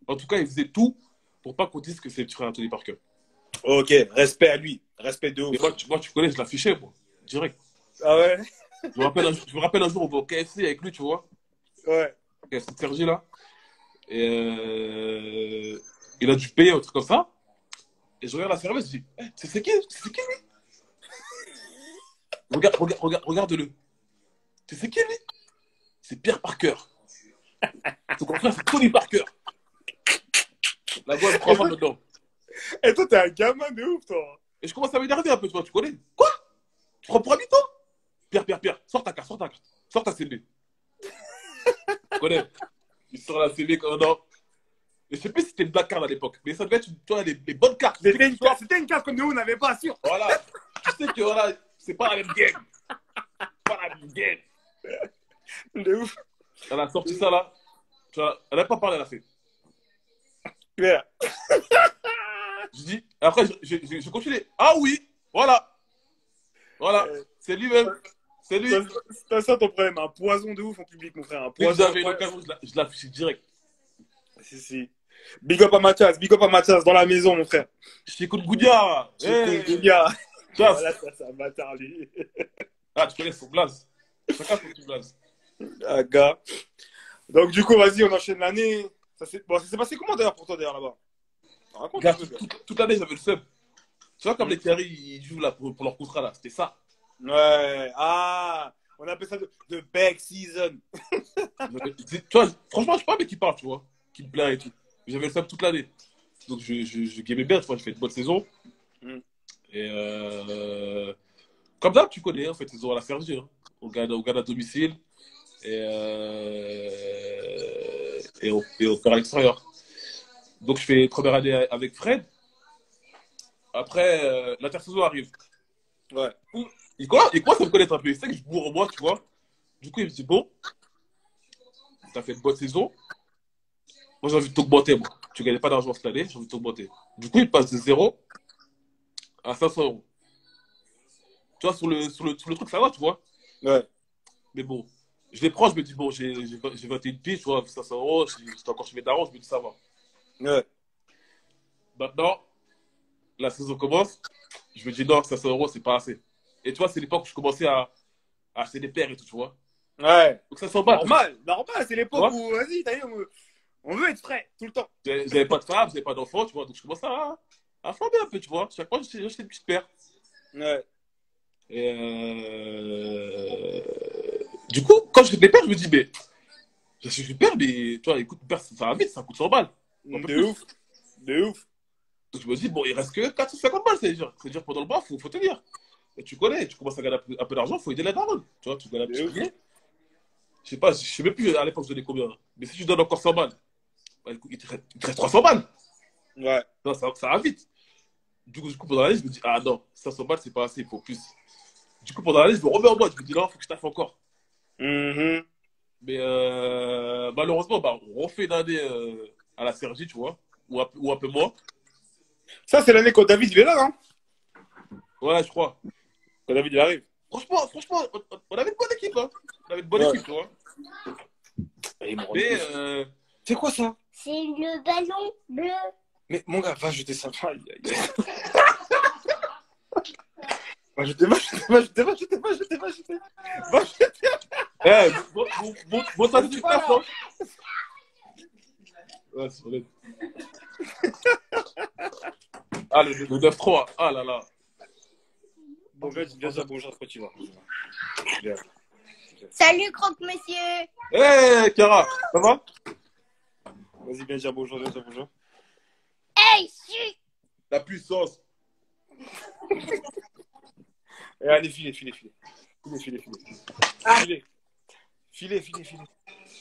En tout cas, il faisait tout pour pas qu'on dise que c'est le frère Anthony Parker. Ok, respect à lui. Respect de ouf. Et moi, tu connais, je l'affichais, moi. Direct. Ah ouais? Je me rappelle un jour, on va au KFC avec lui, tu vois. Ouais. KFC de Sergi, là. Et il a dû payer un truc comme ça. Et je regarde la serveuse, je dis, c'est qui lui? Regarde-le. C'est qui lui? C'est Pierre Parker. Son grand frère, c'est Tony Parker. La voix, elle prend pas dedans. Et toi, t'es un gamin de ouf, toi. Et je commence à m'énerver un peu, tu vois, tu connais? Quoi? Tu prends pour habitant? Pierre, sors ta carte, sors ta CV. Tu connais? Il sort la CV comme non. Je sais plus si c'était une black card à l'époque, mais ça devait être les bonnes cartes. C'était une carte que nous, on n'avait pas, sûr. Voilà. Tu sais que voilà, c'est pas la même game. Pas la même game. De ouf. Elle a sorti ça là. Tu vois, elle n'a pas parlé, elle a fait. Yeah. Je dis, après, je continue. Ah oui, voilà. C'est lui-même. C'est lui. C'est ça ton problème, un poison de ouf en public, mon frère. Un Dès que poison. j'avais l'occasion, je l'affichais direct. Si. Big up à Mathias dans la maison, mon frère. Je t'écoute Goudia. Goudia. Voilà, ça, c'est un bâtard, lui. Ah, tu connais son blaze. Chacun son petit blaze. Ah, gars. Donc, du coup, vas-y, on enchaîne l'année. Ça s'est passé comment d'ailleurs pour toi, d'ailleurs, là-bas? Raconte un peu. Toute l'année, j'avais le seum. Tu vois, comme les Kerry, ils jouent là pour leur contrat, là. C'était ça. Ouais. Ah, on appelle ça de back season. Tu vois, franchement, je sais pas, mais qui parle, tu vois. Qui me plaît et tout. J'avais le seum toute l'année. Donc, je gamais bien, tu vois. Je fais une bonne saison. Et comme ça, tu connais, en fait, ils ont à la Sergi. Hein. On gagne à domicile. Et on perd à l'extérieur. Donc, je fais première année avec Fred. Après, l'intersaison arrive. Ouais. Il commence à me connaître un peu. Il sait que je bourre moi, tu vois. Du coup, il me dit, bon, t'as fait une bonne saison. Moi, j'ai envie de t'augmenter, moi. Tu gagnais pas d'argent cette année, j'ai envie de t'augmenter. Du coup, il passe de 0 à 500 euros. Tu vois, sur le truc, ça va, tu vois. Ouais. Mais bon, je les prends, je me dis, bon, j'ai 21 piges, tu vois, 500 euros, j'étais encore chez mes darons, je me dis, ça va. Ouais. Maintenant, la saison commence, je me dis, non, 500 euros, c'est pas assez. Et tu vois, c'est l'époque où je commençais à acheter des paires et tout, tu vois. Ouais. Donc ça s'en bat. Normal, c'est l'époque où, vas-y, t'as vu, on veut être frais, tout le temps. J'avais pas de femme, j'avais pas d'enfant, tu vois, donc je commence à flamber un peu, tu vois. Chaque fois, j'achetais une petite paire. Ouais. Et du coup, quand j'ai des paires, je me dis, mais j'achète une paire, mais tu vois, écoute, une paire, ça va vite, ça coûte 100 balles. De ouf. Donc je me dis, bon, il reste que 450 balles, c'est-à-dire pendant le mois, faut tenir. Et tu connais, tu commences à gagner un peu d'argent, faut aider les darons. Tu vois, tu gagnes un petit billet. Je sais même plus à l'époque je donnais combien. Mais si tu donnes encore 100 balles, bah, il te reste 300 balles. Ouais. Non, ça va vite. Du coup, pendant l'année, je me dis, ah non, 500 balles, c'est pas assez, il faut plus. Du coup, pendant l'année, je me remets en mode, je me dis, non, faut que je taffe encore. Mhm. Mais malheureusement, bah, on refait une année à la Sergi, tu vois, ou un peu moins. Ça, c'est l'année quand David il est là, hein? Ouais, je crois. Quand David il arrive. Franchement, on avait une bonne équipe, hein. On avait une bonne Ouais. équipe, tu vois. Et ils m'ont rendu Mais, compte. C'est quoi ça? C'est le ballon bleu. Mais mon gars, va jeter ça. Aïe, aïe, aïe. Va jeter, va jeter, va jeter, va jeter, va jeter, va jeter. Va jeter. bon, ça, tu taffes, hein. Ouais, c'est honnête. Ah, le 9-3. Ah là là. Bon, viens dire bonjour quand tu vas. Viens. Salut, croque-monsieur. Hey, Kara, ça va? Vas-y, viens dire bonjour, viens dire bonjour. Hey, chut. La puissance. Et allez, filez. Filez. Eh,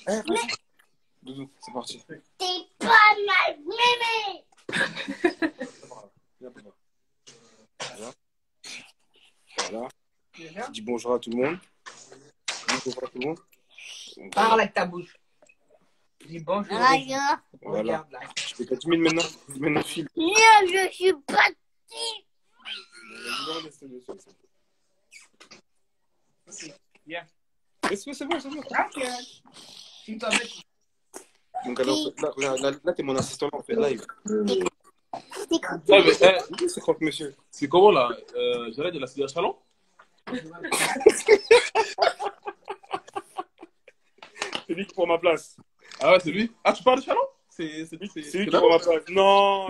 vas-y. Doudou, c'est parti. T'es pas mal mémé. Viens, papa. Voilà. Dis bonjour à tout le monde. Bonjour à tout le monde. Parle avec ta bouche. Dis bonjour. Alors, Voilà. Regarde là. Je peux pas te mettre maintenant. Maintenant, file. non, je suis partie. Viens. C'est bon. Ok. Tu t'en mets. Donc alors, là t'es mon assistant, là, on fait live. C'est quoi? Ouais, mais, Oui, c'est croque monsieur. c'est comment là? J'allais de la Cité Chalon? C'est lui qui prend ma place. Ah ouais, c'est lui? Ah, tu parles de Chalon? C'est C'est lui qui prend ma place. Non,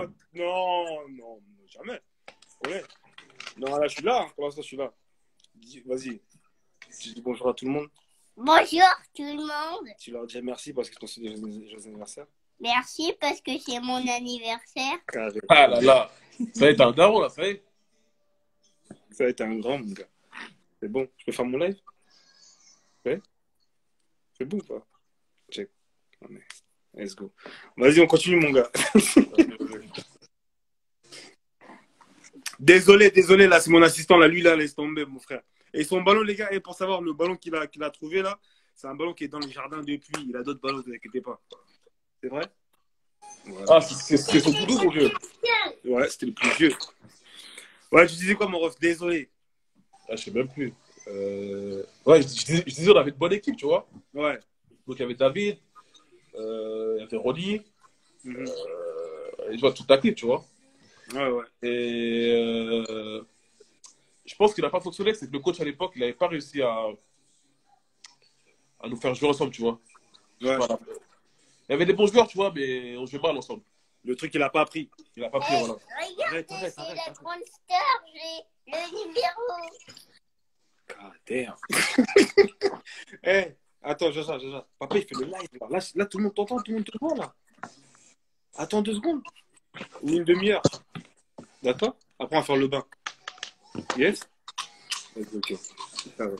jamais. Ouais. Non, là, je suis là. Hein. Comment ça, je suis là? Vas-y. Tu dis bonjour à tout le monde. Bonjour tout le monde. Tu leur dis merci parce que c'est ton joyeux anniversaire. Merci parce que c'est mon anniversaire. Carré. Ah là là. Ça y est, t'es un daron là, ça y est. Ça a été un grand, mon gars. C'est bon. Je peux faire mon live? Ouais. C'est bon ou pas? Check. Non, mais... Let's go. Vas-y, on continue, mon gars. Désolé, là, c'est mon assistant, là, lui, là, laisse tomber, mon frère. Et son ballon, les gars, et pour savoir, le ballon qu'il a trouvé, là, c'est un ballon qui est dans le jardin depuis. Il a d'autres ballons, ne vous inquiétez pas. C'est vrai? Voilà. Ah, c'est son tout doux, mon vieux. Ouais, c'était le plus vieux. Ouais, tu disais quoi, mon ref? Désolé. Ah, je sais même plus. Ouais, je disais, on avait une bonne équipe, tu vois. Ouais. Donc, il y avait David, il y avait Ronnie, Mhm. et je vois toute la clique, tu vois. Ouais. Et je pense qu'il n'a pas fonctionné, c'est que le coach à l'époque, il n'avait pas réussi à nous faire jouer ensemble, tu vois. Ouais. Voilà. Il y avait des bons joueurs, tu vois, mais on jouait mal ensemble. Le truc, il a pas appris. Il n'a pas pris, voilà. Regardez, Arrête. c'est la grande star, j'ai le numéro. God damn. Eh, attends, Jaja. Papa, il fait le live. Là, tout le monde t'entend, tout le monde te voit, là. Attends 2 secondes. Ou une demi-heure. D'accord? Après, on va faire le bain. Yes? Ok. Ça va.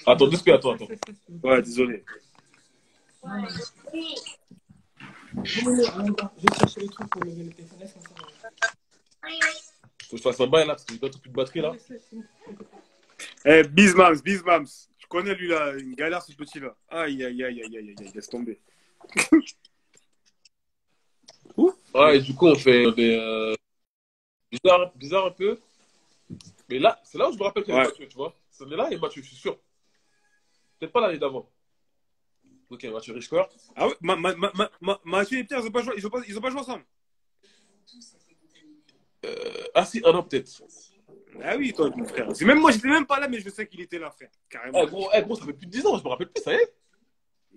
Attends, deux secondes, attends. Ouais, désolé. Oui. Je vais chercher les trucs pour lever le téléphone. Laisse-moi ça. Faut que je fasse un bail là, parce que j'ai bientôt plus de batterie là. Eh, Bizmams. Je connais lui là, une galère ce petit là. Aïe, laisse tomber. Ouais, et du coup, on fait des. Bizarre un peu. Mais là, c'est là où je me rappelle qu'il y avait Ouais. Mathieu, tu vois. Cette année-là, il y a Mathieu, je suis sûr. Peut-être pas l'année d'avant. Ok, Mathieu Richcoeur. Ah ouais, Mathieu et Pierre, ils ont pas joué ensemble. Ah si, un an peut-être. Ah oui, toi, mon frère. C'est même moi, j'étais même pas là, mais je sais qu'il était là, frère. Carrément. Gros, ça fait plus de 10 ans, je me rappelle plus, ça y est.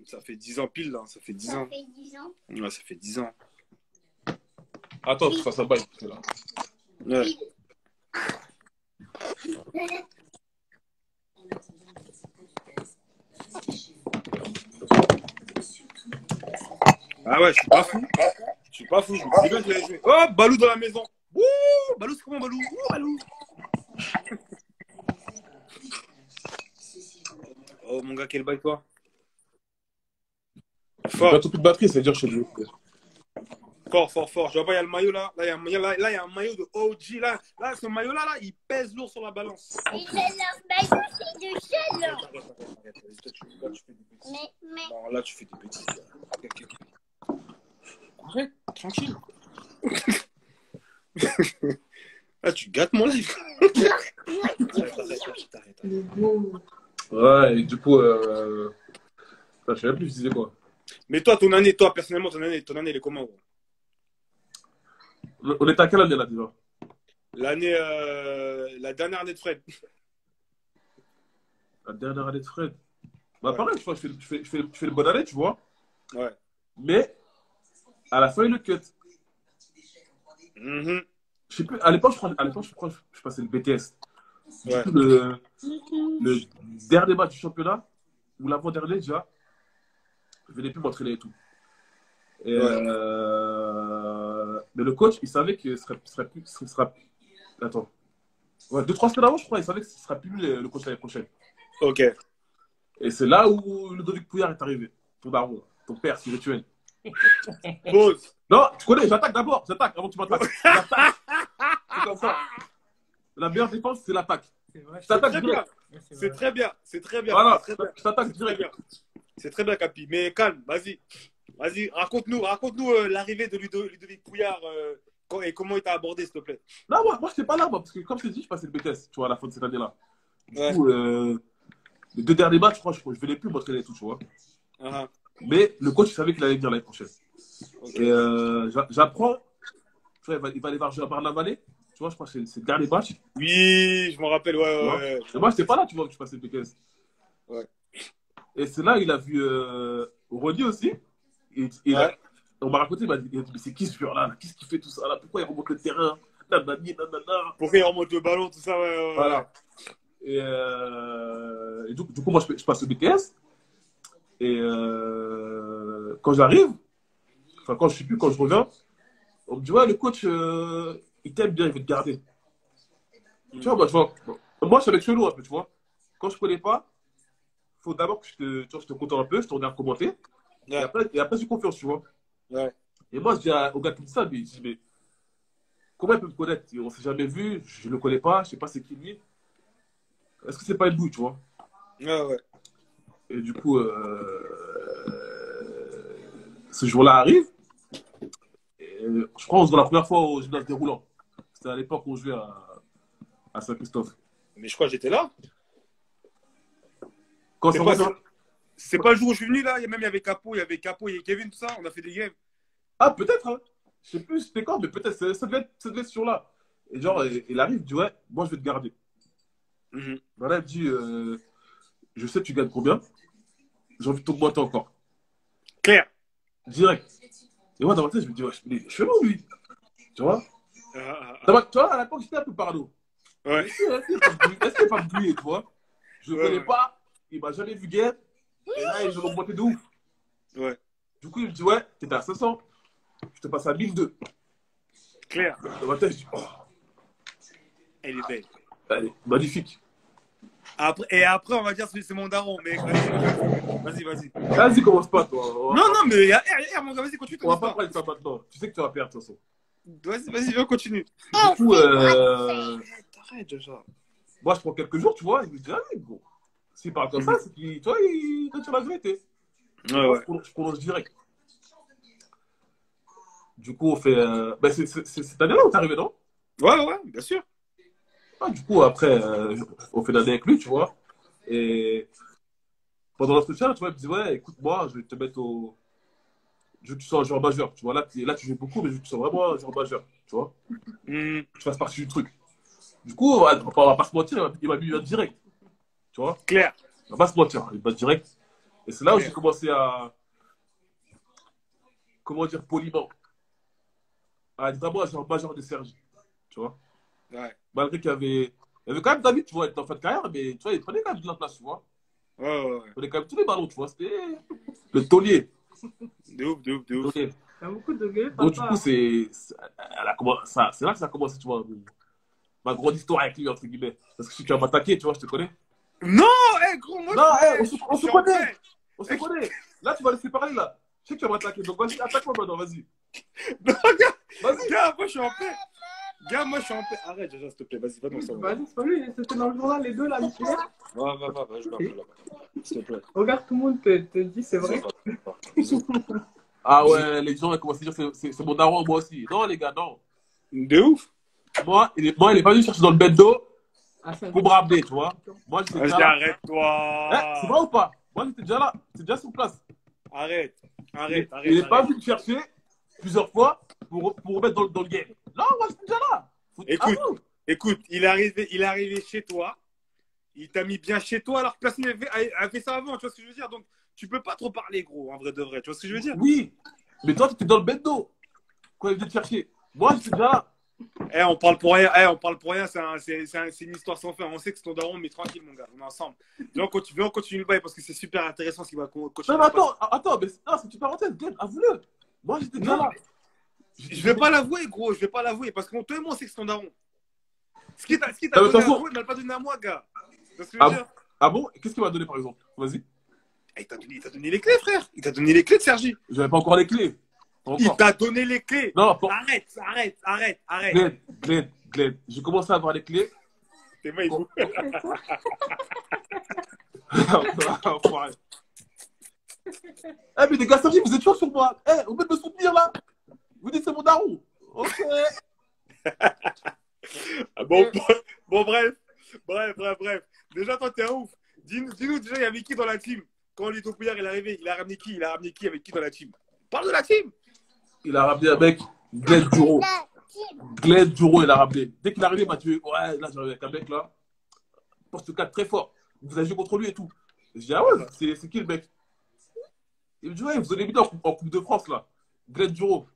Ça fait 10 ans pile, là. Ça fait 10 Ça ans. fait 10 ans. Ouais, ça fait 10 ans. Attends, faut que je fasse un bail, c'est là. Ouais. Ah ouais, je suis pas fou. Je me dis bien que j'allais jouer. Oh, Balou dans la maison. Ouh, Balou, c'est comment Balou? Ouh, Balou. Oh, mon gars, quel bail, toi? J'ai Fort. bientôt plus de batterie, ça veut dire que je suis joué. Fort, fort, fort. Je vois pas, il y a le maillot là. Là, il y a un maillot, là, il y a un maillot de OG. Là, ce maillot-là, là, il pèse lourd sur la balance. Et j'ai leur maillot, c'est du gel. Arrête. Là, tu fais des bêtises. Mais, Non, là, tu fais des bêtises. Là. Ok. Arrête, tranquille. Là, tu gâtes mon live. Arrête. Le beau. Ouais, et du coup, je sais même plus, je disais quoi. Mais toi, personnellement, ton année, elle est comment, gros? On était à quelle année là déjà? L'année, la dernière année de Fred. La dernière année de Fred. Bah, Ouais. pareil, je vois, je fais le bonne année, tu vois. Ouais. Mais, à la fin, il le cut. Mhm. Je sais plus, à l'époque, je crois que je passais le BTS. Du Ouais. coup, le dernier match du championnat, ou l'avant-dernier déjà, je venais plus m'entraîner et tout. Et, Ouais. mais le coach, il savait que ce sera attends. Ouais, 2-3 semaines avant, je crois, il savait que ce sera plus le coach l'année prochaine. Ok. Et c'est là où Ludovic Pouillard est arrivé. Ton daron, ton père spirituel. Pause. Non, tu connais, j'attaque d'abord. J'attaque avant que tu m'attaques. J'attaque. C'est comme ça. La meilleure défense, c'est l'attaque. C'est vrai. Je t'attaque très direct. Ouais, c'est C'est vrai. très bien. C'est très bien. Voilà, C'est très bien. je t'attaque C'est très direct. bien. C'est très bien, Capi. Mais calme, vas-y. Vas-y, raconte-nous l'arrivée de Ludovic Pouillard et comment il t'a abordé, s'il te plaît. Non, moi, je n'étais pas là, moi, parce que comme je t'ai dit, je passais le BTS, tu vois, à la fin de cette année-là. Du Ouais. coup, les 2 derniers matchs, je crois, je venais plus m'entraîner et tout, tu vois. Ah, Mais le coach, il savait qu'il allait venir l'année prochaine. ok. Et j'apprends, tu vois, il va aller voir Gérard Vallée, tu vois, je crois que c'est le dernier match. Oui, je me rappelle, Tu vois. ouais. Et moi, je n'étais pas là, tu vois, que je passais le BTS. Ouais. Et c'est là, il a vu Rodi aussi. Et Ouais. on m'a raconté, il m'a dit, mais c'est qui ce joueur-là? Qu'est-ce qu'il fait tout ça là? Pourquoi il remonte le terrain? Nanani, nanana. Pour qu'il remonte le ballon, tout ça, ouais. Voilà. Et du coup, moi, je passe le BTS. Et quand j'arrive, enfin, quand je reviens, on me dit, ouais, le coach, il t'aime bien, il veut te garder. Tu vois, moi, je suis avec chelou un peu, tu vois. Quand je connais pas, il faut d'abord que tu vois, je te contente un peu, je te regarde commenter. Ouais. Et après, j'ai confiance, tu vois. Ouais. Et moi, je dis au gars qui me dit ça, lui, je dis, mais comment il peut me connaître? On s'est jamais vu, je le connais pas, je sais pas c'est qui lui. Est-ce que c'est pas une douille, tu vois? Ouais. Et du coup, ce jour-là arrive. Et, je crois qu'on se voit la première fois au gymnase déroulant. C'était à l'époque où on jouait à Saint-Christophe. Mais je crois que j'étais là. Quand C'est ça pas, va, c'est pas le jour où je suis venu, là. Il y avait Capo, il y avait Kevin, tout ça. On a fait des games. ah, peut-être, hein. Je sais plus c'était quand, mais peut-être, ça devait être ce jour-là. Et genre, il arrive, il dit, ouais, moi, je vais te garder. Mhm. Voilà, il me dit, je sais, tu gagnes combien? J'ai envie de t'augmenter encore. Claire. Direct. Et moi, dans ma tête, je me dis, ouais, il est chelou, lui. Tu vois? Ah. Tu vois, à l'époque, j'étais un peu parano. Ouais. Est-ce qu'il n'est pas douillé, tu vois? Je ne Ouais, connais ouais. pas, il m'a jamais vu guère. Et là, ils ont augmenté de ouf. Ouais. Du coup, il me dit, ouais, t'étais à 500, je te passe à 1002. Claire. Dans ma tête, je dis, oh, Elle est belle. allez, magnifique. Et après, on va dire que c'est mon daron. Mais vas-y. Vas-y, commence pas, toi. Non, mais il y a R, mon gars, vas-y, continue On ton va pas histoire. parler de ça maintenant. Tu sais que tu vas perdre, de toute façon. Vas-y, on continue. Du coup, Arrête, déjà. moi, je prends quelques jours, tu vois, il me dit, allez, gros. S'il parle comme ça, c'est qu'il, tu vois, il te tire la vérité. Ouais. Je prononce direct. Du coup, on fait. C'est cette année-là où t'es arrivé, non? Ouais, bien sûr. Ah, du coup, après, on fait l'année avec lui, tu vois. Et pendant l'entretien, tu vois, il me dit, ouais, écoute, moi, je vais te mettre au. Je veux que tu sois un joueur majeur. Tu vois, là, tu joues beaucoup, mais je veux que tu sois vraiment un joueur majeur. Tu vois, Mhm. que tu fasses partie du truc. Du coup, on va pas se mentir, il m'a mis un direct. Tu vois, Claire. on va pas se mentir, il m'a mis direct. Et c'est là où j'ai commencé à. Comment dire, poliment. À être vraiment un joueur majeur de Sergi. Tu vois, Ouais. malgré qu'il y avait quand même David, tu vois, il était en fin de carrière, mais tu vois, il prenait quand même de la place, tu vois. Ouais. Il prenait quand même tous les ballons, tu vois. C'était le taulier. De ouf. Taulier. T'as beaucoup de gueules, Donc, du papa. coup, c'est là que ça a commencé, tu vois, ma grande histoire avec lui, entre guillemets. Parce que si tu vas m'attaquer, tu vois, je te connais. Non, gros, moi, Non, je on se suis en connaît. paix. On se connaît. Là, tu vas laisser parler, là. Je sais que tu vas m'attaquer. Donc, vas-y, attaque-moi maintenant, vas-y. Non, gars, Vas-y. gars, moi je suis en paix. Gars, moi je suis en paix. Arrête, Jaja, s'il te plaît, vas-y, va dans le salon. Vas-y, c'est pas lui, c'était dans le journal, les deux là, hier. Va, je vais un peu là-bas. S'il te plaît. Regarde, tout le monde te dit, c'est vrai. Ah ouais, les gens ils commencent à dire c'est mon daron, moi aussi. Non, les gars, non. De ouf. Moi, il est pas venu chercher dans le bendo Ah, c'est pour me ramener, tu vois. Moi, j'étais déjà Vas-y, là. arrête-toi. C'est vrai ou pas? Moi, j'étais déjà là. J'étais déjà sur place. Arrête. Il n'est pas venu me chercher plusieurs fois pour remettre dans le game. Non, moi, j'étais déjà là. Écoute, il est arrivé chez toi. Il t'a mis bien chez toi alors que personne a fait ça avant. Tu vois ce que je veux dire? Donc, tu peux pas trop parler, gros, en vrai de vrai. Tu vois ce que je veux dire? Oui, mais toi, tu étais dans le bendo quand il venait te chercher. Moi, j'étais déjà là. On parle pour rien. On parle pour rien. C'est une histoire sans fin. On sait que c'est ton daron, mais tranquille, mon gars. On est ensemble. Viens, on continue le bail parce que c'est super intéressant ce qui va continuer. Non, mais attends, mais non, c'est une parenthèse. Avoue-le. Moi, j'étais déjà là. Je vais pas l'avouer, gros. Je vais pas l'avouer parce que toi et moi, on sait que c'est ton daron. Ce qui t'a Non, mais donné à façon- toi, il m'a pas donné à moi, gars. Tu vois ce que je veux dire? Ah bon? Qu'est-ce qu'il m'a donné, par exemple? Vas-y. Il t'a donné les clés, frère. Il t'a donné les clés de Sergi. Je n'avais pas encore les clés. Pas Il encore. t'a donné les clés. Non, pas. Arrête. Glenn. J'ai commencé à avoir les clés. T'es mal, Bon. Enfoiré. Eh, mais les gars, Sergi, vous êtes toujours sur moi. Eh, au lieu de me soutenir là, vous dites c'est mon daron. Ok. Ah bon, bref. Déjà, toi, t'es un ouf. Dis-nous déjà, il y avait qui dans la team? Quand Lito Pouillard est arrivé, il a ramené qui avec qui dans la team? Parle de la team. Il a ramené avec Glenn Duro. Glenn Duro, il a ramené. Dès qu'il est arrivé, il m'a dit ouais, là, j'arrive avec un mec là. Poste 4 très fort. Vous avez joué contre lui et tout. Je dis ah ouais, c'est qui le mec? Il me dit ouais, vous avez mis en Coupe de France là. Glenn Duro.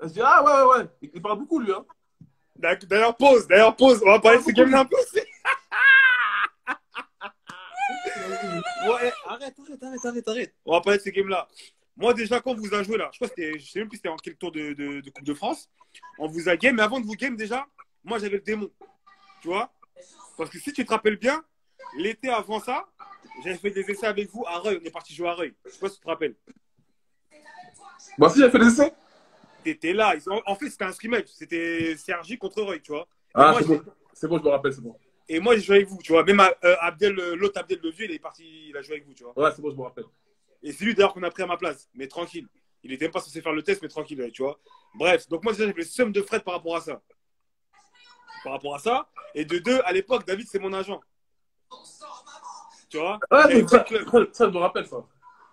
Je dis ah ouais. Il parle beaucoup lui, hein. D'ailleurs, pause. On va parler de ce game-là un peu aussi. Ouais, arrête. On va parler de ce game-là. Moi, déjà, quand on vous a joué là, je sais même plus c'était en quel tour de Coupe de France, on vous a game, mais avant de vous game, déjà, moi, j'avais le démon. Tu vois? Parce que si tu te rappelles bien, l'été avant ça, j'avais fait des essais avec vous à Reuil. On est parti jouer à Reuil. Je sais pas si tu te rappelles. Moi aussi, j'ai fait des essais. T'étais là. En fait, c'était un scrimmage. C'était Sergi contre Reuil, tu vois. Ah, moi, c'est bon, je me rappelle, c'est bon. Et moi, j'ai joué avec vous, tu vois. Même l'autre Abdel le vieux, il a joué avec vous, tu vois. Ouais, c'est bon, je me rappelle. Et c'est lui d'ailleurs qu'on a pris à ma place, mais tranquille. Il était même pas censé faire le test, mais tranquille, tu vois. Bref, donc moi, déjà, j'avais le seum de Fred par rapport à ça. Et de deux, à l'époque, David, c'est mon agent. Tu vois. Ouais, ça, je me rappelle, ça.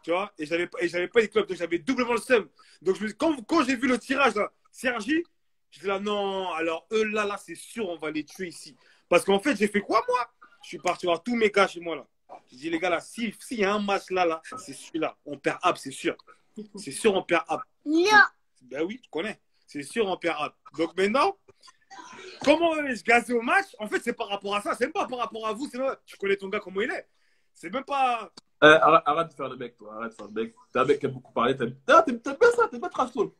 Tu vois. Et j'avais pas les clubs, donc j'avais doublement le seum. Donc quand j'ai vu le tirage, là, Sergi, j'étais là, non, alors eux, là, c'est sûr, on va les tuer ici. Parce qu'en fait, j'ai fait quoi, moi? Je suis parti voir tous mes gars chez moi, là. J'ai dit, les gars, là, s'il y a un match là, c'est celui-là. On perd Ab, c'est sûr. C'est sûr, on perd Ab. Non. Ben oui, tu connais. C'est sûr, on perd Ab. Donc maintenant, comment je gazais au match? En fait, c'est par rapport à ça. C'est même pas par rapport à vous. Tu connais ton gars, comment il est. C'est même pas. Arrête de faire le mec, toi. Arrête de faire le mec. T'es un mec qui a beaucoup parlé. T'aimes bien ça, t'aimes bien trash talk.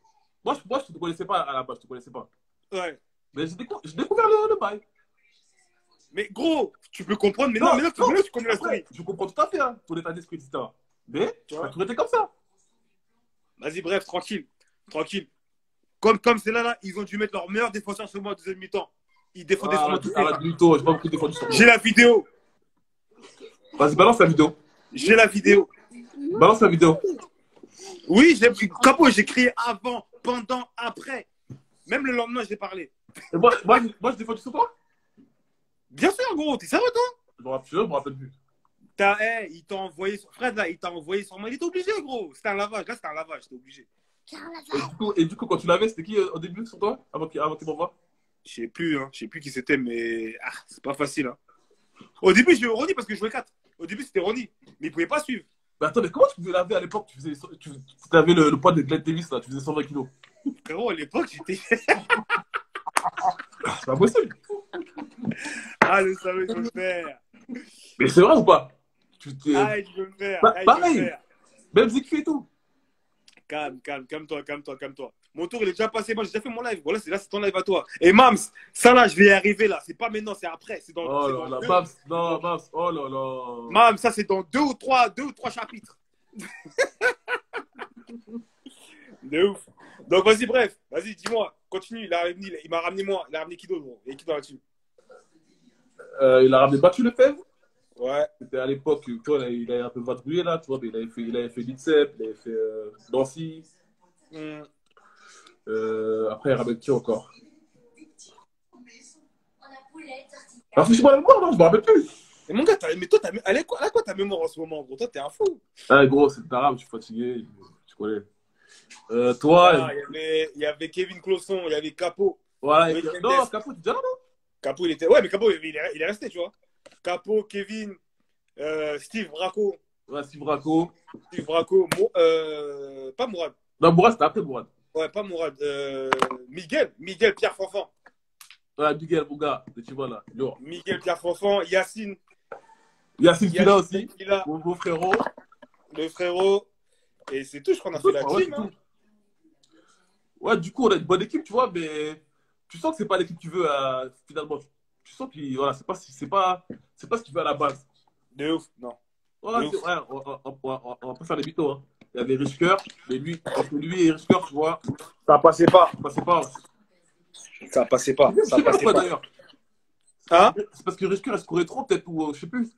Moi, je te connaissais pas à la base, je te connaissais pas. Ouais. Mais j'ai découvert le bail. Mais gros, tu peux comprendre, mais non, tu connais la story. Je comprends tout à fait, hein, ton état d'esprit, etc. Mais tu vas toujours été comme ça. Vas-y, bref, tranquille. Comme c'est là, ils ont dû mettre leur meilleur défenseur sur moi en deuxième mi-temps. Ils défendaient sur moi tout le temps. Arrête du tout, j'ai pas beaucoup défendu sur moi. J'ai la vidéo. Vas-y, balance la vidéo. J'ai la vidéo. Balance la vidéo. Oui, Capo, j'ai crié avant, pendant, après. Même le lendemain, j'ai parlé. Et moi, je défendu sur toi. Bien sûr, gros, t'es sérieux, toi? Je me rappelle plus. Il t'a envoyé sur Fred, là, il t'a envoyé sur moi. Il était obligé, gros. C'était un lavage. Là, c'était un lavage, t'es obligé. Et du coup, quand tu l'avais, c'était qui au début sur toi? Avant qu'il m'envoie? Je sais plus qui c'était, mais c'est pas facile. Hein. Au début, j'ai eu Ronnie parce que je jouais 4. Au début, c'était Ronnie. Mais il pouvait pas suivre. Mais attends, mais comment tu pouvais laver à l'époque? Tu avais le poids de Glenn Davis, là. Tu faisais 120 kilos. Frérot, à l'époque, j'étais. C'est pas possible. Ah, le salaud, il veut me faire. Mais c'est vrai ou pas? Il veut me faire. Pareil. Même Zikfi et tout. Calme-toi. Mon tour, il est déjà passé. Moi, j'ai déjà fait mon live. Voilà, c'est ton live à toi. Et Mams, ça là, je vais y arriver là. C'est pas maintenant, c'est après. C'est dans, oh là là, Mams, non, Mams, oh là là. Mams, ça, c'est dans deux ou trois chapitres. De ouf. Donc, vas-y, bref. Vas-y, dis-moi. Continue. Il m'a ramené moi. Il a ramené qui d'autre, gros? Et qui dans la team? Il a ramené battu le Fèvre. Ouais. C'était à l'époque, tu vois, il a un peu vadrouillé là, tu vois, mais il avait fait l'INSEP, il avait fait Nancy. Mm. Après, il ramène qui encore? Rafraîchis-moi la mémoire, non, je me rappelle plus. Et mon gars, mais toi, elle est quoi ta mémoire en ce moment, gros? Toi, t'es un fou. Ah, gros, c'est arabe, je suis fatigué, tu connais. Toi, Ah, il y avait Kevin Closson, il y avait Capo. voilà, Mendes. non, Capo, tu déjà là, non? Capo, il était. Ouais, mais Capo, il est resté, tu vois. Capo, Kevin, Steve Braco. Ouais, Steve Braco. Steve Braco. Pas Mourad. Non, Mourad, c'était après Mourad. Ouais, pas Mourad. Miguel Pierre Fanfan. Ouais, Miguel, mon gars, tu vois là, lourd. Miguel Pierre Fanfan, Yacine. Yacine Fila aussi, Fila, mon beau frérot. le frérot. Et c'est tout, je crois qu'on a fait la Ouais, team. Hein. Ouais, du coup, on a une bonne équipe, tu vois, mais tu sens que c'est pas l'équipe que tu veux finalement. Tu sens que voilà, c'est pas ce qu'il veut à la base. De ouf, non. Ouais, De ouf. ouais, on va pas faire les mythos. Hein. Il y avait Risker, mais entre lui et Risker, tu vois, Ça passait pas. ça passait pas. Ça passait pas. Je Ça sais pas passait pourquoi pas. d'ailleurs. Hein? C'est parce que Risker, elle se courait trop, peut-être, ou je sais plus.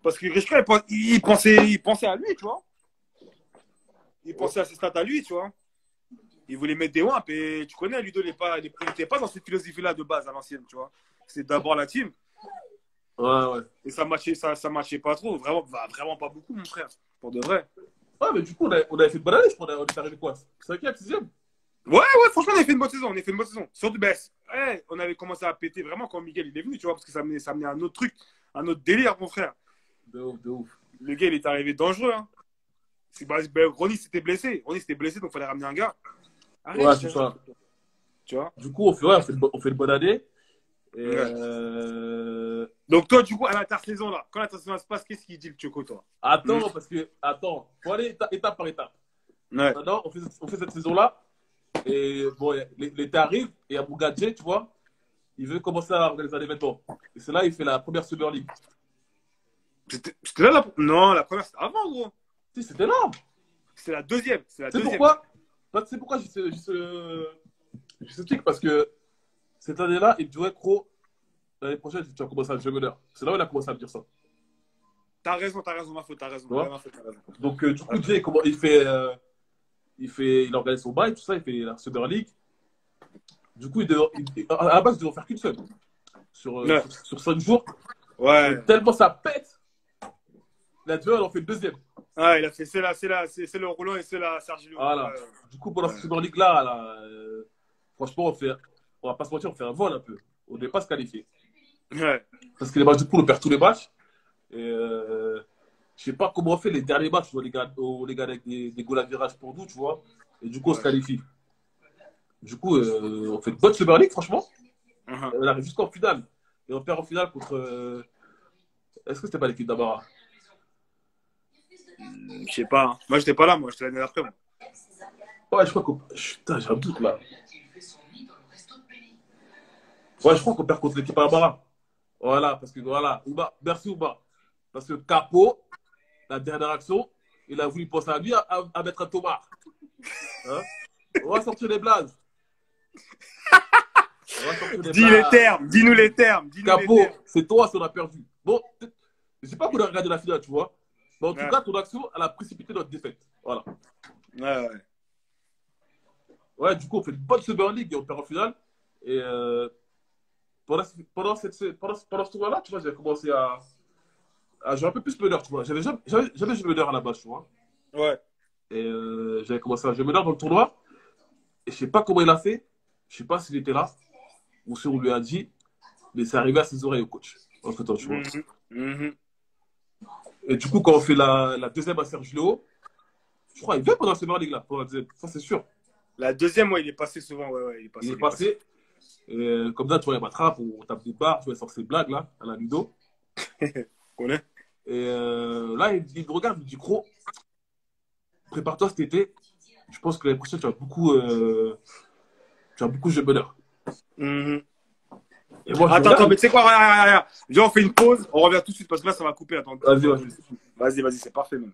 Parce que Richka, il pensait à lui, tu vois. Il pensait à ses stats à lui, tu vois. Il voulait mettre des wamps et tu connais, Ludo, il n'était pas dans cette philosophie-là de base à l'ancienne, tu vois. C'est d'abord la team. Ouais, ouais. Et ça matchait pas trop. Vraiment pas beaucoup, mon frère. Pour de vrai. Ouais, mais du coup, on avait fait une bonne année, je crois. On est arrivé quoi? 5e, 6e? Ouais, franchement, on a fait une bonne saison. Surtout, on avait commencé à péter vraiment quand Miguel il est venu, tu vois, parce que ça menait à un autre truc, un autre délire, mon frère. De ouf, de ouf. Le gars, il est arrivé dangereux. Hein. Ronnie s'était blessé. Donc il fallait ramener un gars. Arrête, Ouais, c'est ça. Tu vois. Du coup, on fait une bonne année. Et Ouais. Donc, toi, du coup, à l'intersaison, là, quand l'intersaison se passe, qu'est-ce qu'il dit le Choco, toi? Attends, faut aller étape par étape. Ouais. Maintenant, on fait cette saison-là. Et bon, l'été arrive et Abou Gadje, tu vois, il veut commencer à organiser un événement. Et c'est là il fait la première Summer League. C'était là Non, la première, c'était avant, gros. Si, c'était là. C'est la deuxième. C'est pourquoi C'est pourquoi j'ai ce truc, parce que cette année-là, il me dit, ouais, gros, l'année prochaine, tu vas commencer à être meneur. C'est là où il a commencé à me dire ça. T'as raison, ma faute, t'as raison. Ouais. Ma faute, t'as raison. Donc, du coup, Jay, il organise son bail, tout ça, il fait la Summer League. Du coup, à la base, il devait en faire qu'une seule. Sur 5 jours. Ouais. Et tellement ça pète, la duel, on fait le deuxième. Ah, il a fait, c'est le Roland et c'est la Sergio. Voilà. Du coup, pendant cette Super League là, franchement, on va pas se mentir, on fait un vol un peu. On n'est pas se qualifier. Ouais. Parce que les matchs de poule, on perd tous les matchs. Et je sais pas comment on fait les derniers matchs, tu vois, les gars avec des goals à virage pour nous, tu vois. Et du coup, on se qualifie. Du coup, on fait une bonne Super League, franchement. On arrive jusqu'en finale. Et on perd en finale contre. Est-ce que c'était pas l'équipe d'Amara? Je sais pas. Hein. Moi, j'étais pas là, j'étais l'année d'après. Ouais, je crois qu'on. Putain, j'ai un doute là. Ouais, je crois qu'on perd contre l'équipe Amara. Voilà, parce que voilà. Ouba, merci Ouba. Parce que Capo, la dernière action, il a voulu penser à lui à mettre un tomard. Hein? On va sortir les blazes. Dis-nous les termes. Capo, c'est toi si on a perdu. Bon, je sais pas qu'on a regardé la finale, tu vois. Mais en tout cas, ton action, elle a précipité notre défaite. Voilà. Ouais. Ouais, du coup, on fait une bonne Super League et on perd en finale. Et pendant ce tournoi-là, tu vois, j'ai commencé à jouer un peu plus meneur, tu vois. J'avais jamais joué meneur à la base, tu vois. Ouais. Et j'avais commencé à jouer meneur dans le tournoi. Et je sais pas comment il a fait. Je sais pas s'il était là ou si on lui a dit. Mais c'est arrivé à ses oreilles au coach. Entre-temps, tu vois. Et du coup, quand on fait la deuxième à Sergio, je crois qu'il vient pendant la Summer League là. Pour la deuxième. Ça, c'est sûr. La deuxième, ouais, il est passé souvent. Ouais, il est passé. Et, comme ça, tu vois, il m'attrape, on tape des barres, tu vois, il sort ses blagues là, à la Ludo. Connais. Et là, il me regarde, il me dit, gros, prépare-toi cet été. Je pense que l'année prochaine, tu vas beaucoup jouer bonheur. Et moi, attends, mais tu sais quoi, regarde. Viens, on fait une pause, on revient tout de suite parce que là, ça va couper. Attends. Vas-y. Vas-y, c'est parfait même.